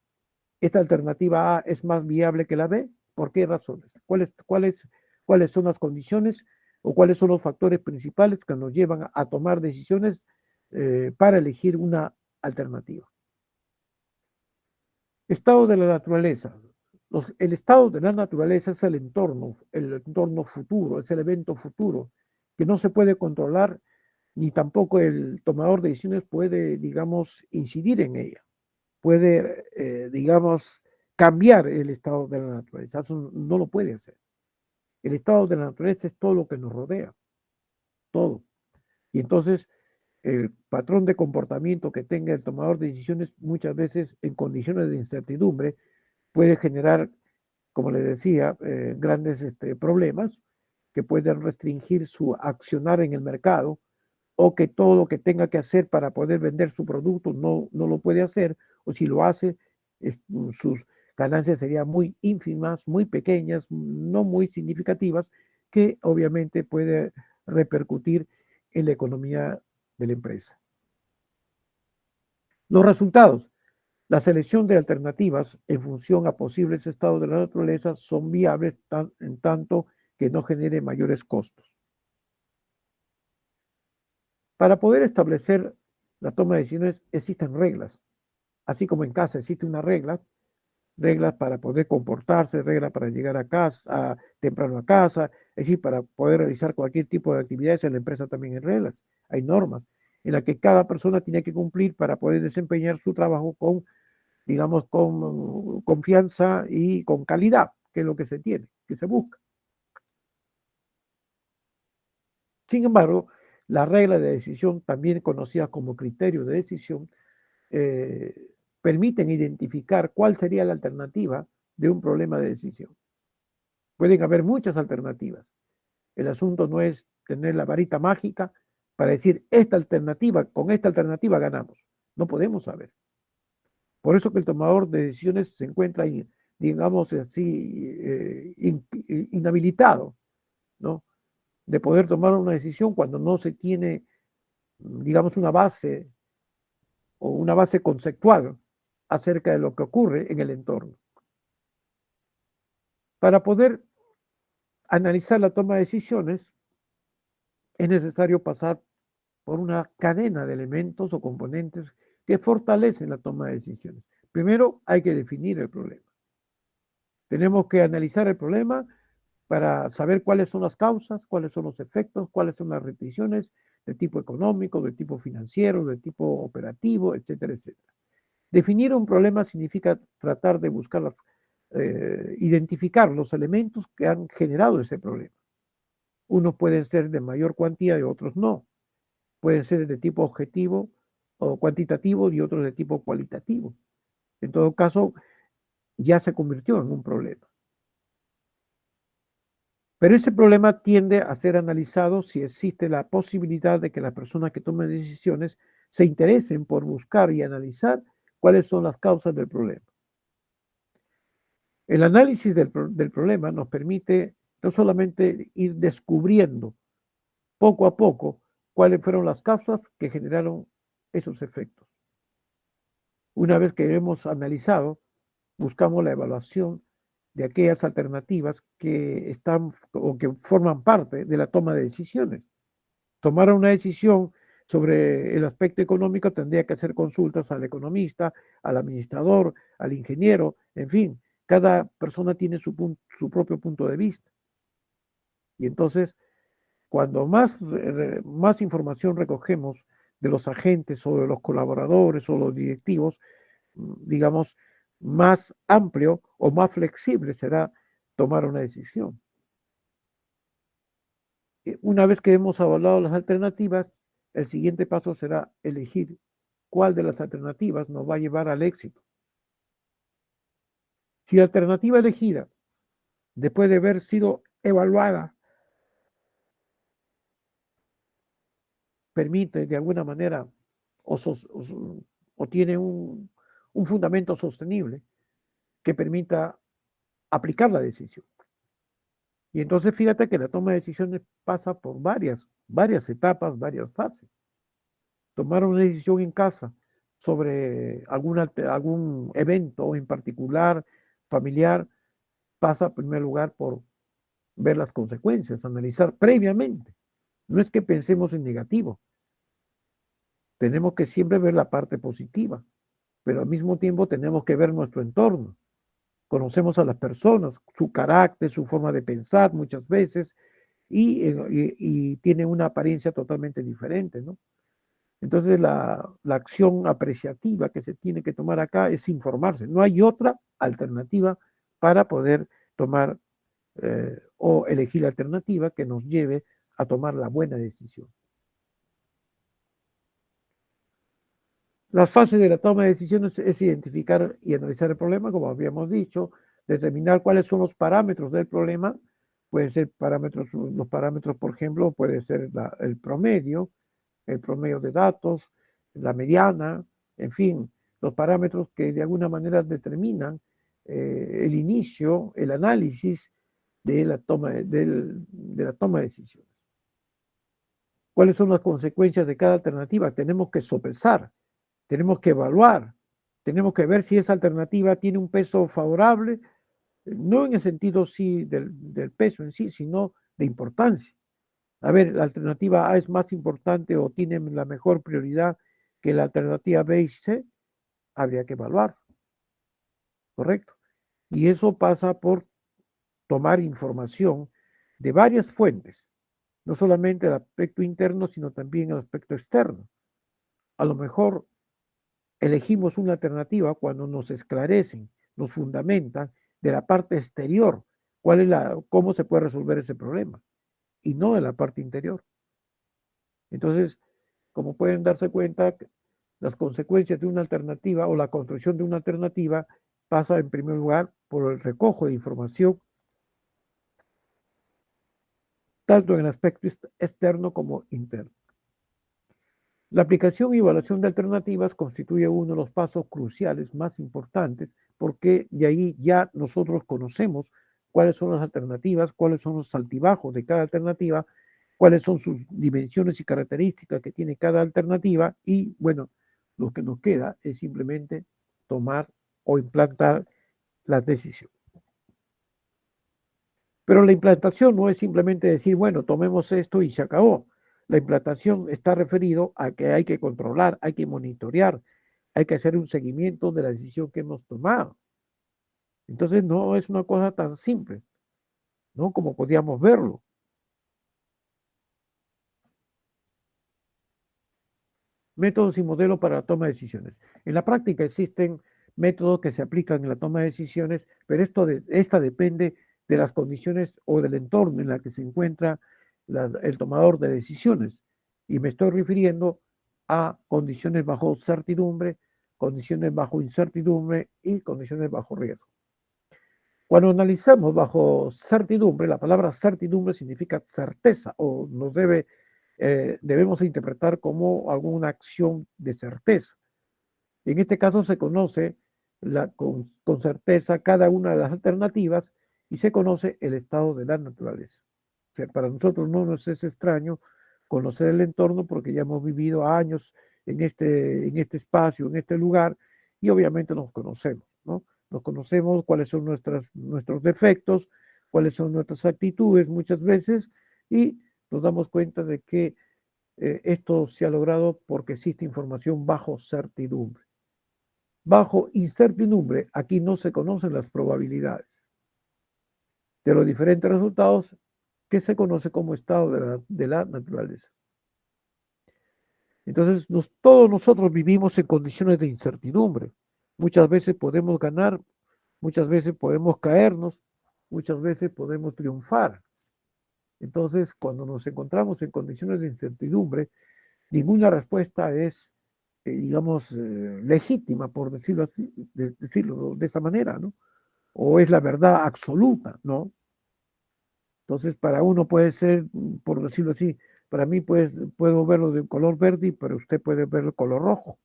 ¿Esta alternativa A es más viable que la B? ¿Por qué razones? ¿Cuáles son las condiciones o cuáles son los factores principales que nos llevan a tomar decisiones para elegir una alternativa? Estado de la naturaleza. El estado de la naturaleza es el entorno futuro, es el evento futuro, que no se puede controlar, ni tampoco el tomador de decisiones puede, digamos, incidir en ella. Puede, digamos, cambiar el estado de la naturaleza. Eso no lo puede hacer. El estado de la naturaleza es todo lo que nos rodea, todo. Y entonces, el patrón de comportamiento que tenga el tomador de decisiones, muchas veces en condiciones de incertidumbre, puede generar, como les decía, grandes problemas que pueden restringir su accionar en el mercado o que todo lo que tenga que hacer para poder vender su producto no lo puede hacer, o si lo hace, sus ganancias serían muy ínfimas, muy pequeñas, no muy significativas, que obviamente puede repercutir en la economía de la empresa. Los resultados. La selección de alternativas en función a posibles estados de la naturaleza son viables en tanto que no genere mayores costos. Para poder establecer la toma de decisiones existen reglas, así como en casa existe una reglas para poder comportarse, reglas para llegar a casa, temprano a casa, es decir, para poder realizar cualquier tipo de actividades en la empresa también hay reglas, hay normas en las que cada persona tiene que cumplir para poder desempeñar su trabajo con, digamos, con confianza y con calidad, que es lo que se tiene, que se busca. Sin embargo, las reglas de decisión, también conocidas como criterios de decisión, permiten identificar cuál sería la alternativa de un problema de decisión. Pueden haber muchas alternativas. El asunto no es tener la varita mágica para decir con esta alternativa ganamos. No podemos saber. Por eso que el tomador de decisiones se encuentra, digamos así, inhabilitado, ¿no? De poder tomar una decisión cuando no se tiene, digamos, una base o una base conceptual acerca de lo que ocurre en el entorno. Para poder analizar la toma de decisiones, es necesario pasar por una cadena de elementos o componentes que fortalecen la toma de decisiones. Primero, hay que definir el problema. Tenemos que analizar el problema para saber cuáles son las causas, cuáles son los efectos, cuáles son las restricciones de tipo económico, de tipo financiero, de tipo operativo, etcétera, etcétera. Definir un problema significa tratar de buscar, identificar los elementos que han generado ese problema. Unos pueden ser de mayor cuantía y otros no. Pueden ser de tipo objetivo o cuantitativo y otros de tipo cualitativo. En todo caso, ya se convirtió en un problema. Pero ese problema tiende a ser analizado si existe la posibilidad de que las personas que tomen decisiones se interesen por buscar y analizar cuáles son las causas del problema. El análisis del problema nos permite no solamente ir descubriendo poco a poco cuáles fueron las causas que generaron esos efectos. Una vez que hemos analizado, buscamos la evaluación de aquellas alternativas que están o que forman parte de la toma de decisiones. Tomar una decisión sobre el aspecto económico tendría que hacer consultas al economista, al administrador, al ingeniero, en fin, cada persona tiene su propio punto de vista. Y entonces, cuando más información recogemos de los agentes o de los colaboradores o los directivos, digamos, más amplio o más flexible será tomar una decisión. Una vez que hemos evaluado las alternativas, el siguiente paso será elegir cuál de las alternativas nos va a llevar al éxito. Si la alternativa elegida, después de haber sido evaluada, permite de alguna manera o tiene un fundamento sostenible que permita aplicar la decisión. Y entonces fíjate que la toma de decisiones pasa por varias etapas, varias fases. Tomar una decisión en casa sobre algún evento en particular, familiar, pasa en primer lugar por ver las consecuencias, analizar previamente. No es que pensemos en negativo, tenemos que siempre ver la parte positiva, pero al mismo tiempo tenemos que ver nuestro entorno. Conocemos a las personas, su carácter, su forma de pensar muchas veces, y tiene una apariencia totalmente diferente, ¿no? Entonces la acción apreciativa que se tiene que tomar acá es informarse. No hay otra alternativa para poder tomar o elegir la alternativa que nos lleve a tomar la buena decisión. Las fases de la toma de decisiones es identificar y analizar el problema, como habíamos dicho, determinar cuáles son los parámetros del problema. Pueden ser los parámetros, por ejemplo, puede ser el promedio de datos, la mediana, en fin, los parámetros que de alguna manera determinan el inicio, el análisis de la toma de decisiones. ¿Cuáles son las consecuencias de cada alternativa? Tenemos que sopesar, tenemos que evaluar, tenemos que ver si esa alternativa tiene un peso favorable, no en el sentido sí del peso en sí, sino de importancia. A ver, la alternativa A es más importante o tiene la mejor prioridad que la alternativa B y C, habría que evaluar, ¿correcto? Y eso pasa por tomar información de varias fuentes, no solamente el aspecto interno, sino también el aspecto externo. A lo mejor elegimos una alternativa cuando nos esclarecen, nos fundamentan de la parte exterior, cómo se puede resolver ese problema, y no de la parte interior. Entonces, como pueden darse cuenta, las consecuencias de una alternativa o la construcción de una alternativa pasa en primer lugar por el recojo de información, tanto en el aspecto externo como interno. La aplicación y evaluación de alternativas constituye uno de los pasos cruciales más importantes porque de ahí ya nosotros conocemos cuáles son las alternativas, cuáles son los altibajos de cada alternativa, cuáles son sus dimensiones y características que tiene cada alternativa y bueno, lo que nos queda es simplemente tomar o implantar las decisiones. Pero la implantación no es simplemente decir, bueno, tomemos esto y se acabó. La implantación está referido a que hay que controlar, hay que monitorear, hay que hacer un seguimiento de la decisión que hemos tomado. Entonces no es una cosa tan simple, ¿no? Como podíamos verlo. Métodos y modelos para la toma de decisiones. En la práctica existen métodos que se aplican en la toma de decisiones, pero esta depende de las condiciones o del entorno en la que se encuentra el tomador de decisiones. Y me estoy refiriendo a condiciones bajo certidumbre, condiciones bajo incertidumbre y condiciones bajo riesgo. Cuando analizamos bajo certidumbre, la palabra certidumbre significa certeza o debemos interpretar como alguna acción de certeza. En este caso se conoce con certeza cada una de las alternativas y se conoce el estado de la naturaleza. O sea, para nosotros no nos es extraño conocer el entorno porque ya hemos vivido años en este espacio, en este lugar, y obviamente nos conocemos, ¿no? Nos conocemos cuáles son nuestros defectos, cuáles son nuestras actitudes muchas veces, y nos damos cuenta de que esto se ha logrado porque existe información bajo certidumbre. Bajo incertidumbre, aquí no se conocen las probabilidades de los diferentes resultados que se conoce como estado de la naturaleza. Entonces, todos nosotros vivimos en condiciones de incertidumbre. Muchas veces podemos ganar, muchas veces podemos caernos, muchas veces podemos triunfar. Entonces, cuando nos encontramos en condiciones de incertidumbre, ninguna respuesta es, digamos, legítima, por decirlo así, decirlo de esa manera, ¿no? O es la verdad absoluta, ¿no? Entonces, para uno puede ser, por decirlo así, para mí puedo verlo de color verde, pero usted puede verlo de color rojo.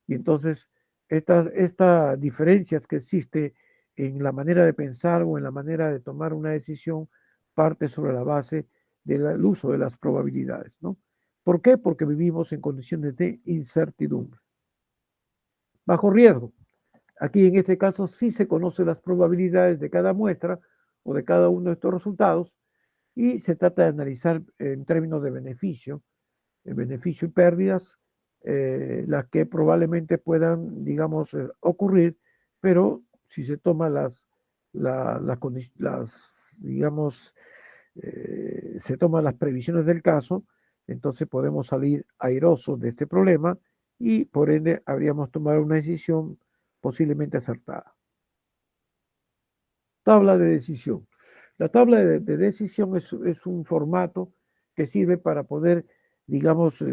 Y entonces, estas diferencias que existe en la manera de pensar o en la manera de tomar una decisión parte sobre la base del uso de las probabilidades, ¿no? ¿Por qué? Porque vivimos en condiciones de incertidumbre. Bajo riesgo. Aquí en este caso sí se conocen las probabilidades de cada muestra o de cada uno de estos resultados y se trata de analizar en términos de beneficio y pérdidas, las que probablemente puedan, digamos, ocurrir, pero si se toman digamos, se toman las previsiones del caso, entonces podemos salir airosos de este problema y por ende habríamos tomado una decisión posiblemente acertada. Tabla de decisión. La tabla de decisión es un formato que sirve para poder, digamos,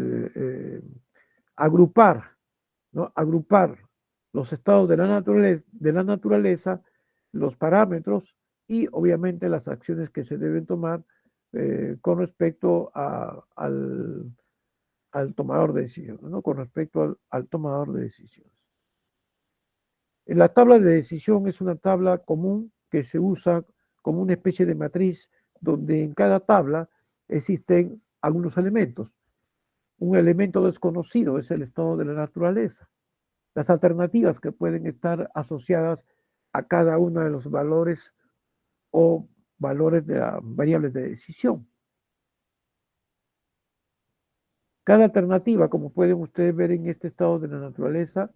agrupar, ¿no? Agrupar los estados de la naturaleza, los parámetros y obviamente las acciones que se deben tomar con respecto al tomador de decisiones, ¿no? Con respecto al tomador de decisiones. La tabla de decisión es una tabla común que se usa como una especie de matriz donde en cada tabla existen algunos elementos. Un elemento desconocido es el estado de la naturaleza. Las alternativas que pueden estar asociadas a cada uno de los valores o valores de las variables de decisión. Cada alternativa, como pueden ustedes ver en este estado de la naturaleza,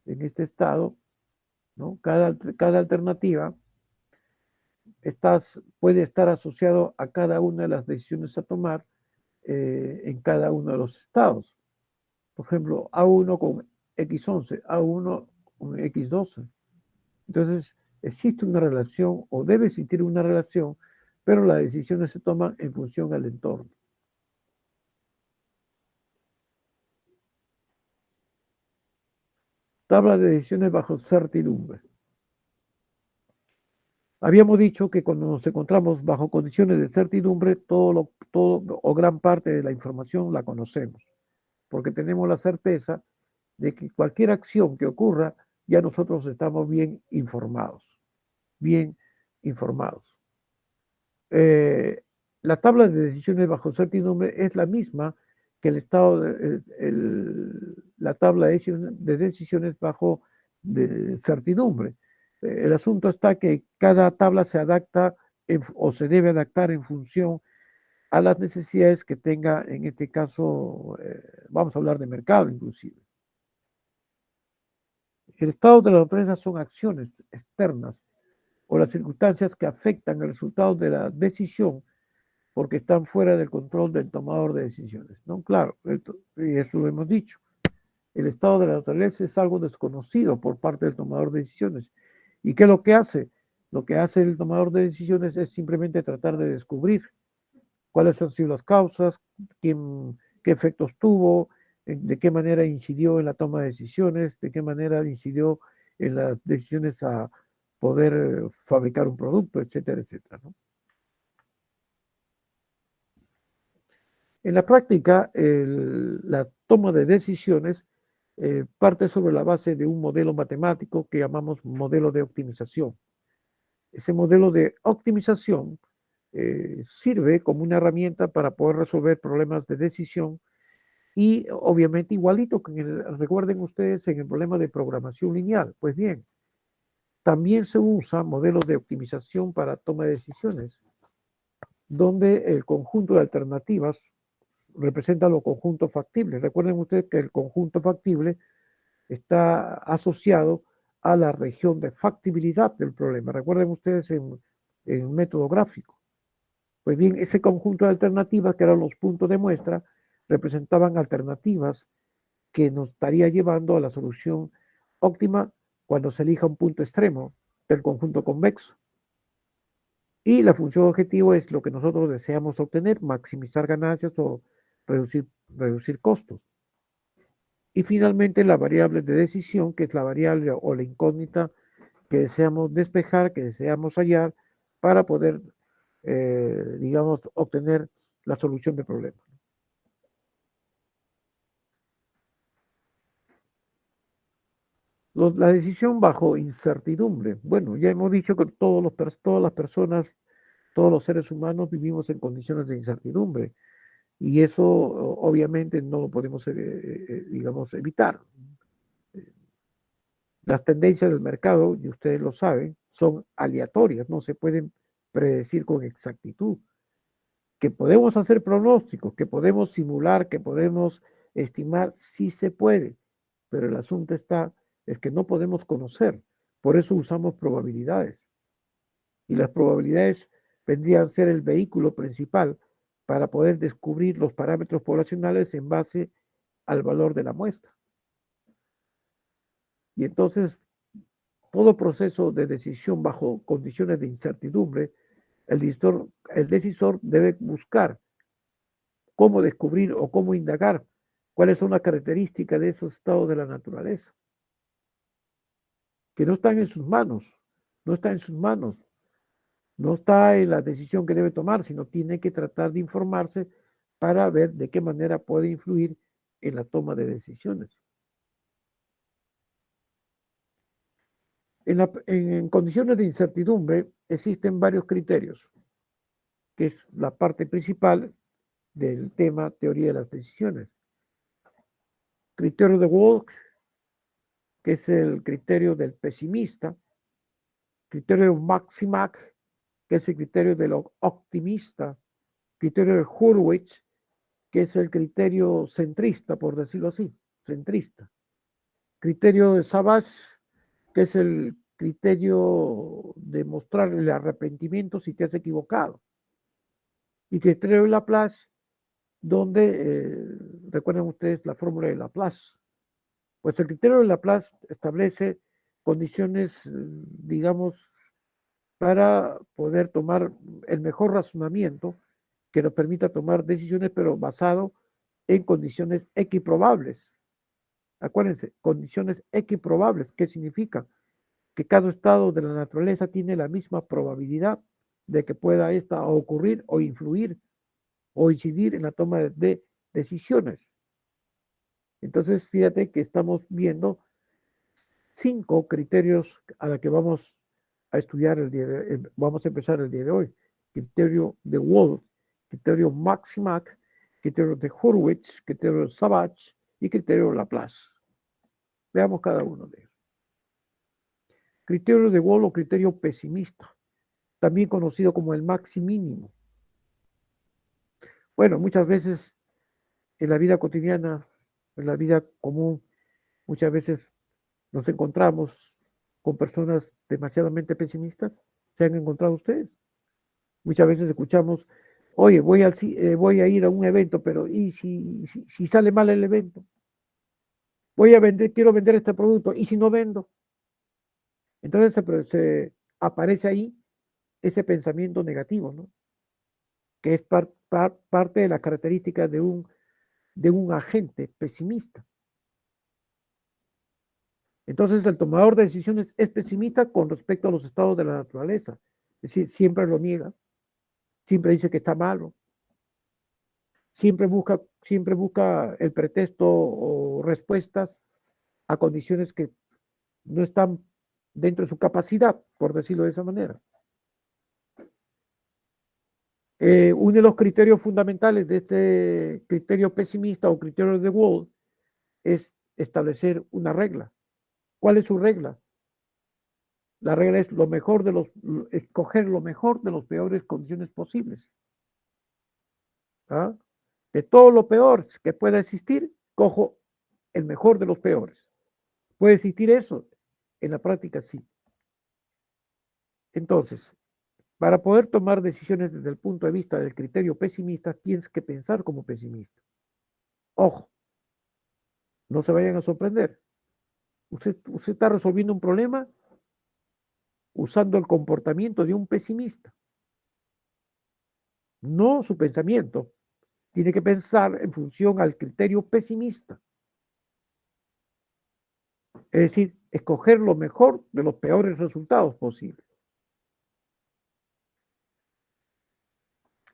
en este estado, ¿no? Cada alternativa puede estar asociado a cada una de las decisiones a tomar en cada uno de los estados. Por ejemplo, A1 con X11, A1 con X12. Entonces, existe una relación o debe existir una relación, pero las decisiones se toman en función al entorno. Tabla de decisiones bajo certidumbre. Habíamos dicho que cuando nos encontramos bajo condiciones de certidumbre, todo o gran parte de la información la conocemos, porque tenemos la certeza de que cualquier acción que ocurra, ya nosotros estamos bien informados, bien informados. La tabla de decisiones bajo certidumbre es la misma que el estado la tabla de decisiones bajo de certidumbre. El asunto está que cada tabla se adapta o se debe adaptar en función a las necesidades que tenga, en este caso, vamos a hablar de mercado inclusive. El estado de la empresa son acciones externas o las circunstancias que afectan el resultado de la decisión porque están fuera del control del tomador de decisiones. ¿No? Claro, y eso lo hemos dicho. El estado de la naturaleza es algo desconocido por parte del tomador de decisiones. ¿Y qué es lo que hace? Lo que hace el tomador de decisiones es simplemente tratar de descubrir cuáles han sido las causas, qué efectos tuvo, de qué manera incidió en la toma de decisiones, de qué manera incidió en las decisiones a poder fabricar un producto, etcétera, etcétera, ¿no? En la práctica, la toma de decisiones parte sobre la base de un modelo matemático que llamamos modelo de optimización. Ese modelo de optimización sirve como una herramienta para poder resolver problemas de decisión y obviamente igualito que recuerden ustedes en el problema de programación lineal. Pues bien, también se usa modelos de optimización para toma de decisiones, donde el conjunto de alternativas representa los conjuntos factibles. Recuerden ustedes que el conjunto factible está asociado a la región de factibilidad del problema. Recuerden ustedes en método gráfico. Pues bien, ese conjunto de alternativas, que eran los puntos de muestra, representaban alternativas que nos estaría llevando a la solución óptima cuando se elija un punto extremo del conjunto convexo. Y la función objetivo es lo que nosotros deseamos obtener, maximizar ganancias o reducir costos. Y finalmente la variable de decisión, que es la variable o la incógnita que deseamos despejar, que deseamos hallar para poder, digamos, obtener la solución del problema. La decisión bajo incertidumbre. Bueno, ya hemos dicho que todas las personas, todos los seres humanos vivimos en condiciones de incertidumbre y eso obviamente no lo podemos, digamos, evitar. Las tendencias del mercado, y ustedes lo saben, son aleatorias, no se pueden predecir con exactitud. Que podemos hacer pronósticos, que podemos simular, que podemos estimar, sí se puede, pero el asunto es que no podemos conocer, por eso usamos probabilidades. Y las probabilidades vendrían a ser el vehículo principal para poder descubrir los parámetros poblacionales en base al valor de la muestra. Y entonces, todo proceso de decisión bajo condiciones de incertidumbre, el decisor debe buscar cómo descubrir o cómo indagar cuáles son las características de esos estados de la naturaleza, que no están en sus manos, no está en sus manos, no está en la decisión que debe tomar, sino tiene que tratar de informarse para ver de qué manera puede influir en la toma de decisiones. En condiciones de incertidumbre existen varios criterios, que es la parte principal del tema teoría de las decisiones. Criterio de Wolff, que es el criterio del pesimista, criterio de Maximac, que es el criterio del optimista, criterio de Hurwitz, que es el criterio centrista, por decirlo así, centrista. Criterio de Savage, que es el criterio de mostrar el arrepentimiento si te has equivocado. Y criterio de Laplace, donde, recuerden ustedes la fórmula de Laplace. Pues el criterio de Laplace establece condiciones, digamos, para poder tomar el mejor razonamiento que nos permita tomar decisiones, pero basado en condiciones equiprobables. Acuérdense, condiciones equiprobables. ¿Qué significa? Que cada estado de la naturaleza tiene la misma probabilidad de que pueda esta ocurrir o influir o incidir en la toma de decisiones. Entonces, fíjate que estamos viendo 5 criterios a los que vamos a estudiar vamos a empezar el día de hoy. Criterio de Wolff, criterio Maximac, criterio de Hurwitz, criterio de Savage y criterio de Laplace. Veamos cada uno de ellos. criterio de Wall o criterio pesimista, también conocido como el maxi mínimo. Bueno, muchas veces en la vida cotidiana, en la vida común, muchas veces nos encontramos con personas demasiadamente pesimistas. ¿Se han encontrado ustedes? Muchas veces escuchamos, oye, voy a ir a un evento, pero ¿y si sale mal el evento? Quiero vender este producto, ¿y si no vendo? Entonces se aparece ahí ese pensamiento negativo, ¿no? Que es parte de las características de un agente pesimista. Entonces el tomador de decisiones es pesimista con respecto a los estados de la naturaleza. Es decir, siempre lo niega, siempre dice que está malo, siempre busca el pretexto o respuestas a condiciones que no están dentro de su capacidad, por decirlo de esa manera. Uno de los criterios fundamentales de este criterio pesimista o criterio de Wald es establecer una regla. ¿Cuál es su regla? La regla es escoger lo mejor de las peores condiciones posibles. ¿Ah? De todo lo peor que pueda existir, cojo el mejor de los peores. ¿Puede existir eso? En la práctica sí. Entonces, para poder tomar decisiones desde el punto de vista del criterio pesimista, tienes que pensar como pesimista. Ojo, no se vayan a sorprender. Usted está resolviendo un problema usando el comportamiento de un pesimista, no su pensamiento. Tiene que pensar en función al criterio pesimista. Es decir, escoger lo mejor de los peores resultados posibles.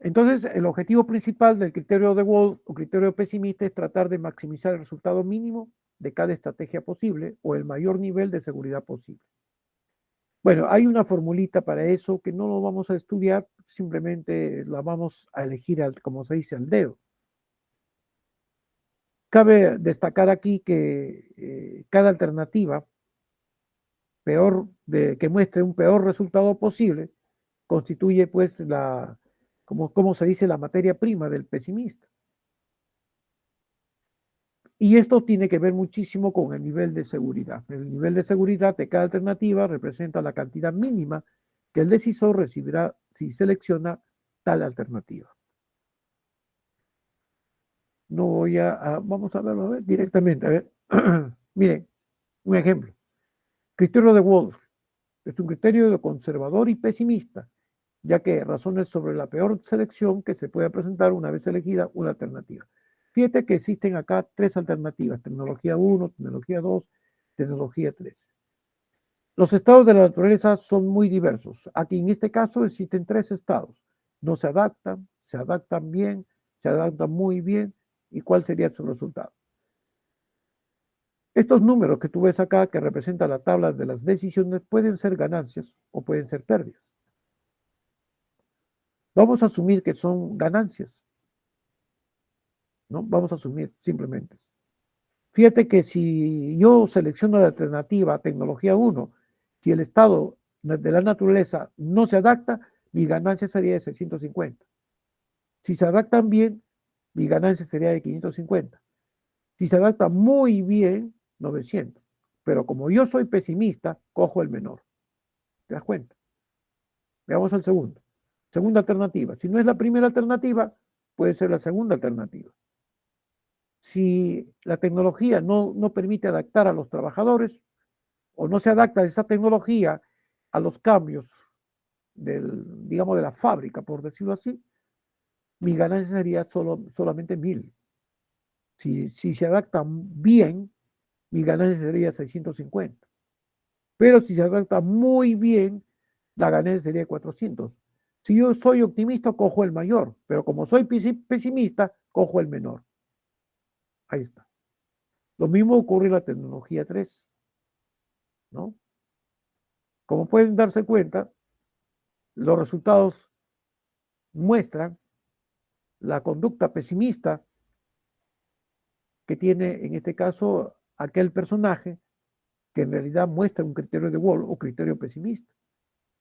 Entonces, el objetivo principal del criterio de Wald o criterio pesimista es tratar de maximizar el resultado mínimo de cada estrategia posible o el mayor nivel de seguridad posible. Bueno, hay una formulita para eso que no lo vamos a estudiar, simplemente la vamos a elegir, como se dice, al dedo. Cabe destacar aquí que cada alternativa que muestre un peor resultado posible constituye pues como se dice, la materia prima del pesimista. Y esto tiene que ver muchísimo con el nivel de seguridad. El nivel de seguridad de cada alternativa representa la cantidad mínima que el decisor recibirá si selecciona tal alternativa. No voy vamos a verlo directamente. A ver, miren, un ejemplo. Criterio de Wolf es un criterio de conservador y pesimista, ya que razones sobre la peor selección que se puede presentar una vez elegida una alternativa. Fíjate que existen acá tres alternativas, tecnología 1, tecnología 2, tecnología 3. Los estados de la naturaleza son muy diversos. Aquí en este caso existen tres estados. No se adaptan bien, se adaptan muy bien. ¿Y cuál sería su resultado? Estos números que tú ves acá, que representan la tabla de las decisiones, pueden ser ganancias o pueden ser pérdidas. Vamos a asumir que son ganancias, ¿no? Vamos a asumir simplemente. Fíjate que si yo selecciono la alternativa tecnología 1, si el estado de la naturaleza no se adapta, mi ganancia sería de 650. Si se adaptan bien, mi ganancia sería de 550. Si se adapta muy bien, 900. Pero como yo soy pesimista, cojo el menor. ¿Te das cuenta? Veamos el segundo. Segunda alternativa. Si no es la primera alternativa, puede ser la segunda alternativa. Si la tecnología no permite adaptar a los trabajadores o no se adapta esa tecnología a los cambios digamos, de la fábrica, por decirlo así, mi ganancia sería solamente 1000. Si se adaptan bien, mi ganancia sería 650. Pero si se adapta muy bien, la ganancia sería 400. Si yo soy optimista, cojo el mayor, pero como soy pesimista, cojo el menor. Ahí está. Lo mismo ocurre en la tecnología 3, ¿no? Como pueden darse cuenta, los resultados muestran la conducta pesimista que tiene en este caso aquel personaje que en realidad muestra un criterio de Wolf o criterio pesimista.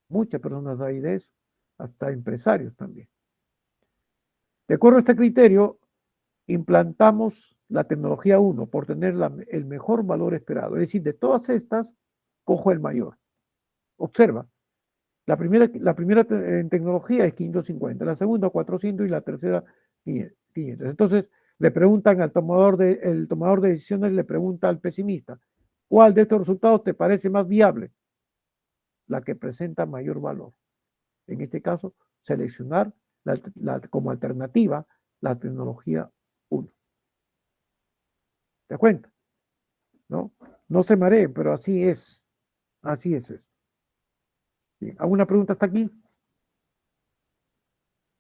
Muchas personas hay de eso, hasta empresarios también. De acuerdo a este criterio, implantamos la tecnología 1 por tener el mejor valor esperado. Es decir, de todas estas, cojo el mayor. Observa, la primera en tecnología es 550, la segunda 400 y la tercera 500. Entonces, le preguntan el tomador de decisiones le pregunta al pesimista, ¿cuál de estos resultados te parece más viable? La que presenta mayor valor. En este caso, seleccionar como alternativa la tecnología 1. ¿Te das cuenta? ¿No? No se mareen, pero así es. Así es esto. Bien. ¿Alguna pregunta hasta aquí?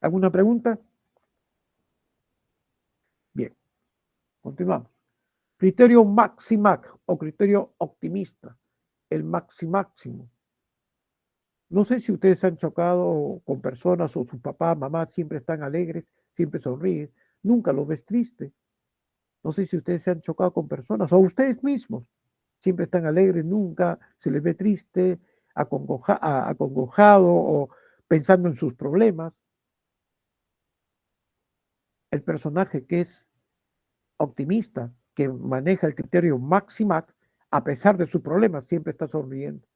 ¿Alguna pregunta? Bien, continuamos. Criterio Maximac o criterio optimista, el Maximáximo. No sé si ustedes se han chocado con personas o su papá, mamá siempre están alegres, siempre sonríen, nunca los ves triste. No sé si ustedes se han chocado con personas o ustedes mismos siempre están alegres, nunca se les ve triste, acongojado o pensando en sus problemas. El personaje que es optimista, que maneja el criterio Maximac, a pesar de sus problemas, siempre está sonriendo.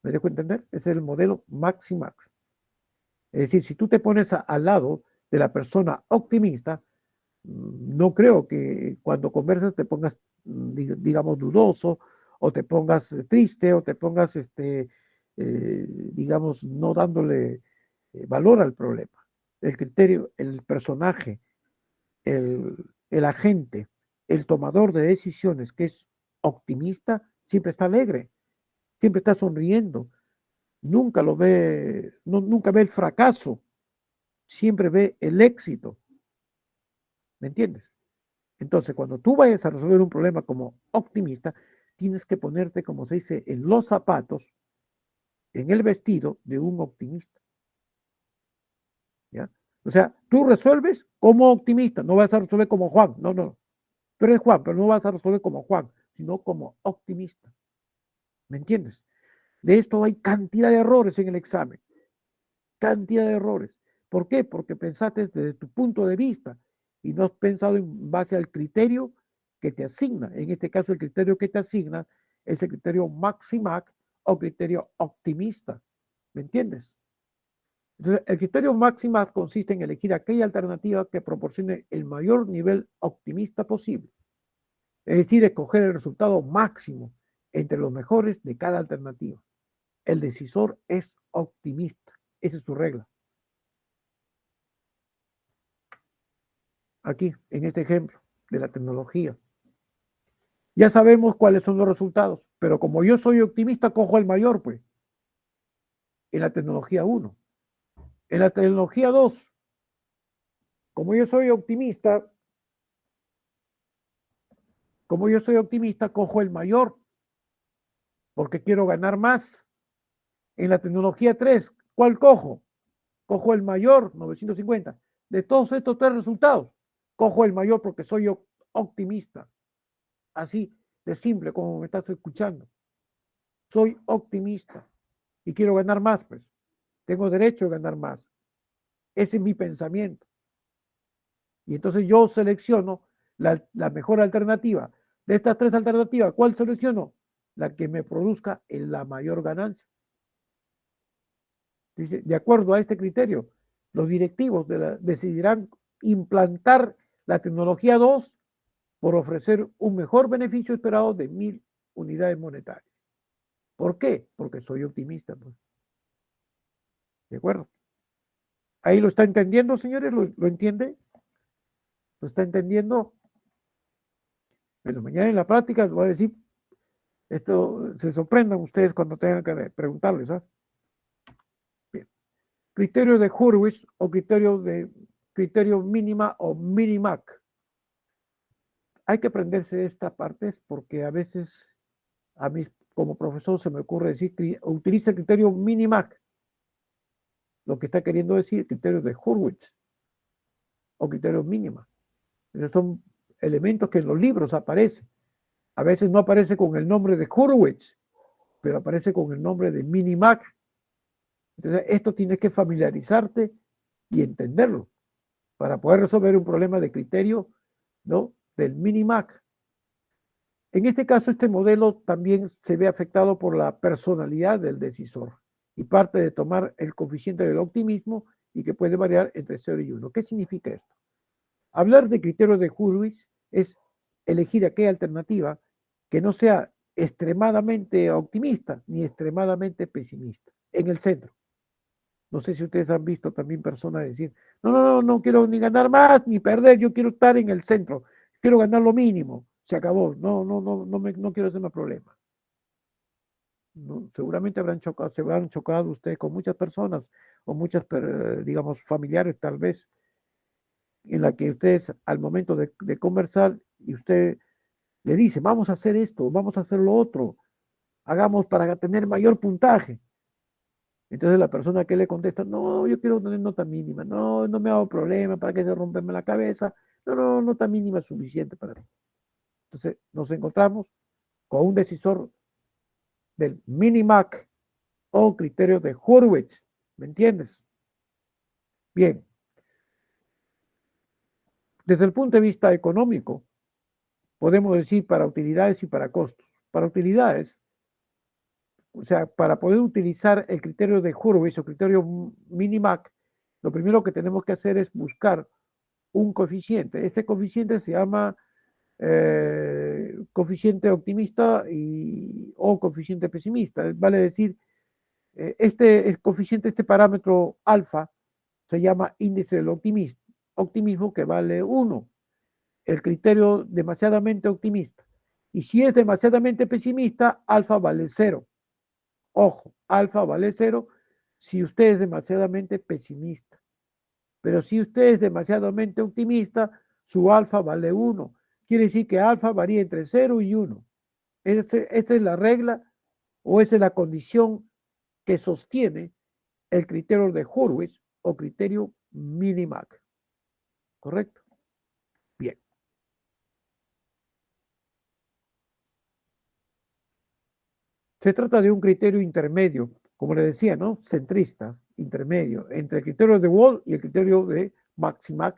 ¿Me dejo entender? Ese es el modelo Maximax. Es decir, si tú te pones al lado de la persona optimista, no creo que cuando conversas te pongas, digamos, dudoso, o te pongas triste, o te pongas, digamos, no dándole valor al problema. El criterio, el personaje, el agente, el tomador de decisiones que es optimista, siempre está alegre, siempre está sonriendo, nunca lo ve, nunca ve el fracaso, siempre ve el éxito. ¿Me entiendes? Entonces, cuando tú vayas a resolver un problema como optimista, tienes que ponerte, como se dice, en los zapatos, en el vestido de un optimista. ¿Ya? O sea, tú resuelves como optimista, no vas a resolver como Juan, no, no. Tú eres Juan, pero no vas a resolver como Juan, sino como optimista. ¿Me entiendes? De esto hay cantidad de errores en el examen. Cantidad de errores. ¿Por qué? Porque pensaste desde tu punto de vista y no has pensado en base al criterio que te asigna. En este caso, el criterio que te asigna es el criterio Maximac o criterio optimista. ¿Me entiendes? Entonces, el criterio Maximac consiste en elegir aquella alternativa que proporcione el mayor nivel optimista posible. Es decir, escoger el resultado máximo entre los mejores de cada alternativa. El decisor es optimista. Esa es su regla. Aquí, en este ejemplo de la tecnología. Ya sabemos cuáles son los resultados, pero como yo soy optimista, cojo el mayor, pues, en la tecnología 1. En la tecnología 2, como yo soy optimista, cojo el mayor, porque quiero ganar más. En la tecnología 3, ¿cuál cojo? Cojo el mayor, 950. De todos estos tres resultados, cojo el mayor porque soy optimista. Así de simple como me estás escuchando. Soy optimista y quiero ganar más, pues. Tengo derecho a ganar más. Ese es mi pensamiento. Y entonces yo selecciono la mejor alternativa. De estas tres alternativas, ¿cuál selecciono? La que me produzca la mayor ganancia. Dice, de acuerdo a este criterio, los directivos decidirán implantar la tecnología 2 por ofrecer un mejor beneficio esperado de 1000 unidades monetarias. ¿Por qué? Porque soy optimista. Pues. ¿De acuerdo? ¿Ahí lo está entendiendo, señores? ¿Lo entiende? ¿Lo está entendiendo? Bueno, mañana en la práctica les voy a decir, esto se sorprendan ustedes cuando tengan que preguntarles. ¿Ah? Bien. Criterio de Hurwitz o criterio mínima o minimac. Hay que aprenderse esta parte porque a veces a mí como profesor se me ocurre decir que utiliza el criterio minimac. Lo que está queriendo decir criterio de Hurwitz o criterio mínima. Esos son elementos que en los libros aparecen. A veces no aparece con el nombre de Hurwitz, pero aparece con el nombre de Minimac. Entonces, esto tienes que familiarizarte y entenderlo para poder resolver un problema de criterio, ¿no?, del Minimac. En este caso, este modelo también se ve afectado por la personalidad del decisor y parte de tomar el coeficiente del optimismo y que puede variar entre 0 y 1. ¿Qué significa esto? Hablar de criterios de Hurwitz es elegir aquella alternativa que no sea extremadamente optimista ni extremadamente pesimista, en el centro. No sé si ustedes han visto también personas decir, no quiero ni ganar más ni perder, yo quiero estar en el centro, quiero ganar lo mínimo, se acabó, no quiero hacer más problema. ¿No? Seguramente se habrán chocado ustedes con muchas personas o muchas, digamos, familiares tal vez, en la que ustedes al momento de conversar y usted le dice, vamos a hacer esto, vamos a hacer lo otro, hagamos para tener mayor puntaje. Entonces la persona que le contesta, no, yo quiero tener nota mínima, no me hago problema, ¿para qué se romperme la cabeza? No, nota mínima es suficiente para mí. Entonces nos encontramos con un decisor del Minimac o criterio de Hurwitz, ¿me entiendes? Bien, desde el punto de vista económico, podemos decir para utilidades y para costos. Para utilidades, o sea, para poder utilizar el criterio de Hurwitz o criterio Minimac, lo primero que tenemos que hacer es buscar un coeficiente. Este coeficiente se llama coeficiente optimista o coeficiente pesimista. Vale decir, este coeficiente, este parámetro alfa, se llama índice del optimismo, que vale 1. El criterio demasiadamente optimista. Y si es demasiadamente pesimista, alfa vale 0. Ojo, alfa vale 0 si usted es demasiadamente pesimista. Pero si usted es demasiadamente optimista, su alfa vale 1. Quiere decir que alfa varía entre 0 y 1. Esta es la regla o esa es la condición que sostiene el criterio de Hurwitz o criterio Minimac. ¿Correcto? Bien. Se trata de un criterio intermedio, como le decía, ¿no? Centrista, intermedio, entre el criterio de Wald y el criterio de Maximac,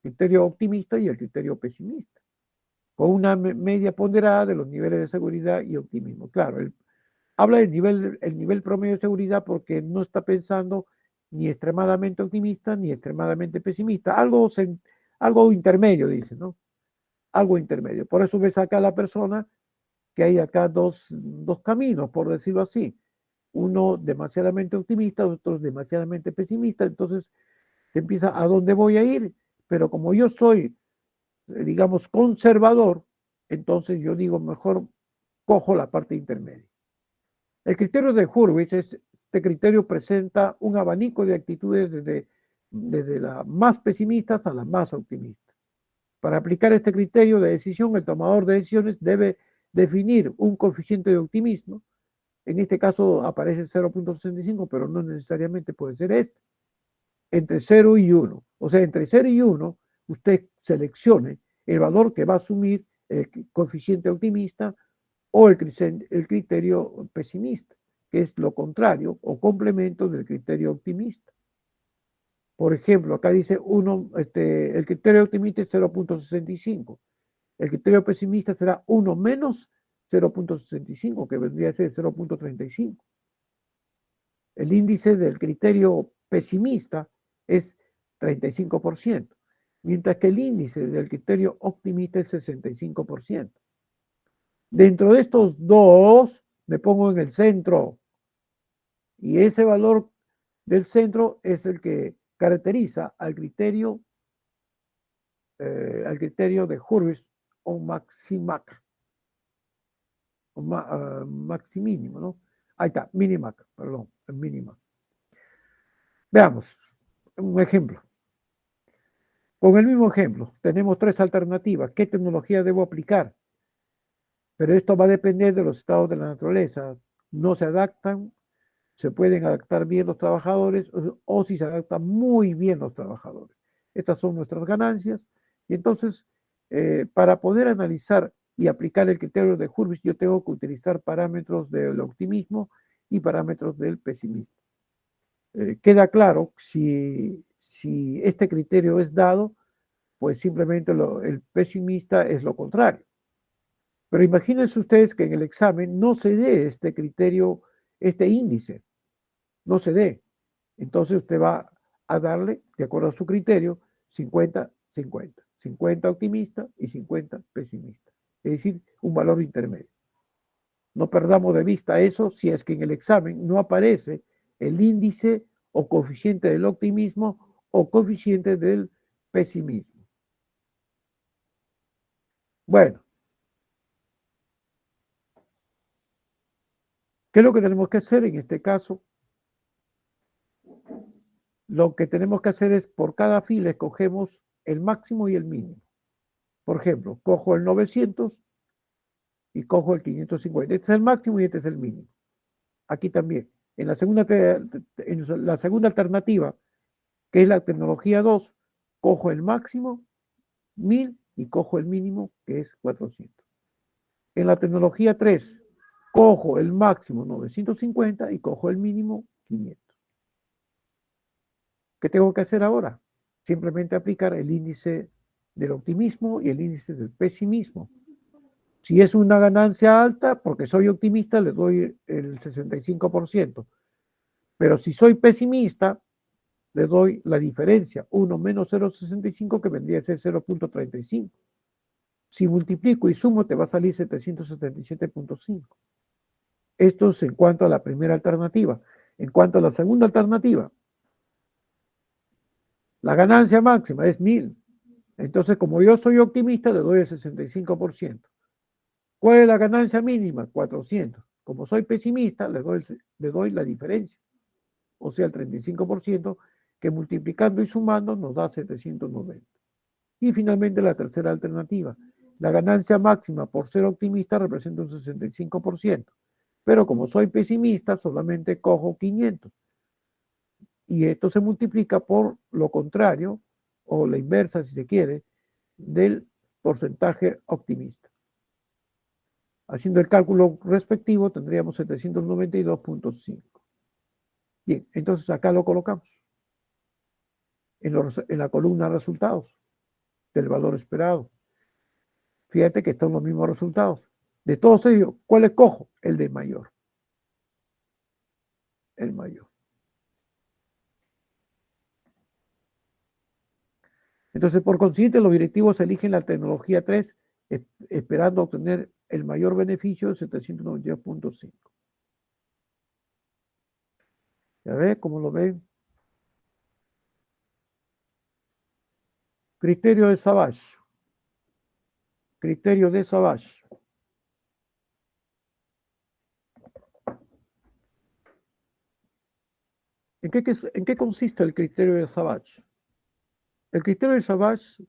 criterio optimista y el criterio pesimista, con una media ponderada de los niveles de seguridad y optimismo. Claro, habla del nivel promedio de seguridad porque no está pensando ni extremadamente optimista ni extremadamente pesimista, algo intermedio, dice, ¿no? Algo intermedio. Por eso ves acá a la persona que hay acá dos caminos, por decirlo así. Uno demasiadamente optimista, otro demasiadamente pesimista. Entonces te empieza a dónde voy a ir, pero como yo soy, digamos, conservador, entonces yo digo, mejor cojo la parte intermedia. El criterio de Hurwitz, este criterio presenta un abanico de actitudes desde las más pesimistas a las más optimistas. Para aplicar este criterio de decisión, el tomador de decisiones debe definir un coeficiente de optimismo. En este caso aparece 0.65, pero no necesariamente puede ser este. Entre 0 y 1. O sea, entre 0 y 1, usted seleccione el valor que va a asumir el coeficiente optimista o el criterio pesimista, que es lo contrario o complemento del criterio optimista. Por ejemplo, acá dice el criterio optimista es 0.65. El criterio pesimista será 1 menos 0.65, que vendría a ser 0.35. El índice del criterio pesimista es 35%, mientras que el índice del criterio optimista es 65%. Dentro de estos dos, me pongo en el centro, y ese valor del centro es el que caracteriza al criterio de Hurwitz o Maximac, o Maximínimo, ¿no? Ahí está, Minimac, perdón, el Minimac. Veamos un ejemplo. Con el mismo ejemplo, tenemos tres alternativas. ¿Qué tecnología debo aplicar? Pero esto va a depender de los estados de la naturaleza. No se adaptan, se pueden adaptar bien los trabajadores o si se adaptan muy bien los trabajadores. Estas son nuestras ganancias. Y entonces, para poder analizar y aplicar el criterio de Hurwitz, yo tengo que utilizar parámetros del optimismo y parámetros del pesimismo. Queda claro, si este criterio es dado, pues simplemente el pesimista es lo contrario. Pero imagínense ustedes que en el examen no se dé este criterio, este índice, no se dé. Entonces usted va a darle, de acuerdo a su criterio, 50-50. 50 optimista y 50 pesimista. Es decir, un valor intermedio. No perdamos de vista eso si es que en el examen no aparece el índice o coeficiente del optimismo o coeficiente del pesimismo. Bueno, ¿qué es lo que tenemos que hacer en este caso? Lo que tenemos que hacer es, por cada fila, escogemos el máximo y el mínimo. Por ejemplo, cojo el 900 y cojo el 550. Este es el máximo y este es el mínimo. Aquí también. En la segunda alternativa, que es la tecnología 2, cojo el máximo, 1000, y cojo el mínimo, que es 400. En la tecnología 3, cojo el máximo, 950, y cojo el mínimo, 500. ¿Qué tengo que hacer ahora? Simplemente aplicar el índice del optimismo y el índice del pesimismo. Si es una ganancia alta, porque soy optimista, le doy el 65%. Pero si soy pesimista, le doy la diferencia, 1 menos 0,65, que vendría a ser 0,35. Si multiplico y sumo, te va a salir 777,5. Esto es en cuanto a la primera alternativa. En cuanto a la segunda alternativa, la ganancia máxima es 1000. Entonces, como yo soy optimista, le doy el 65%. ¿Cuál es la ganancia mínima? 400. Como soy pesimista, le doy la diferencia, o sea, el 35%, que multiplicando y sumando nos da 790. Y finalmente la tercera alternativa. La ganancia máxima por ser optimista representa un 65%. Pero como soy pesimista, solamente cojo 500. Y esto se multiplica por lo contrario, o la inversa, si se quiere, del porcentaje optimista. Haciendo el cálculo respectivo, tendríamos 792,5. Bien, entonces acá lo colocamos en la columna resultados del valor esperado. Fíjate que están los mismos resultados. De todos ellos, ¿cuál escojo? El de mayor. El mayor. Entonces, por consiguiente, los directivos eligen la tecnología 3, esperando obtener el mayor beneficio de 792,5. ¿Ya ves cómo lo ven? Criterio de Savage. Criterio de Savage. ¿En qué consiste el criterio de Savage? El criterio de Savage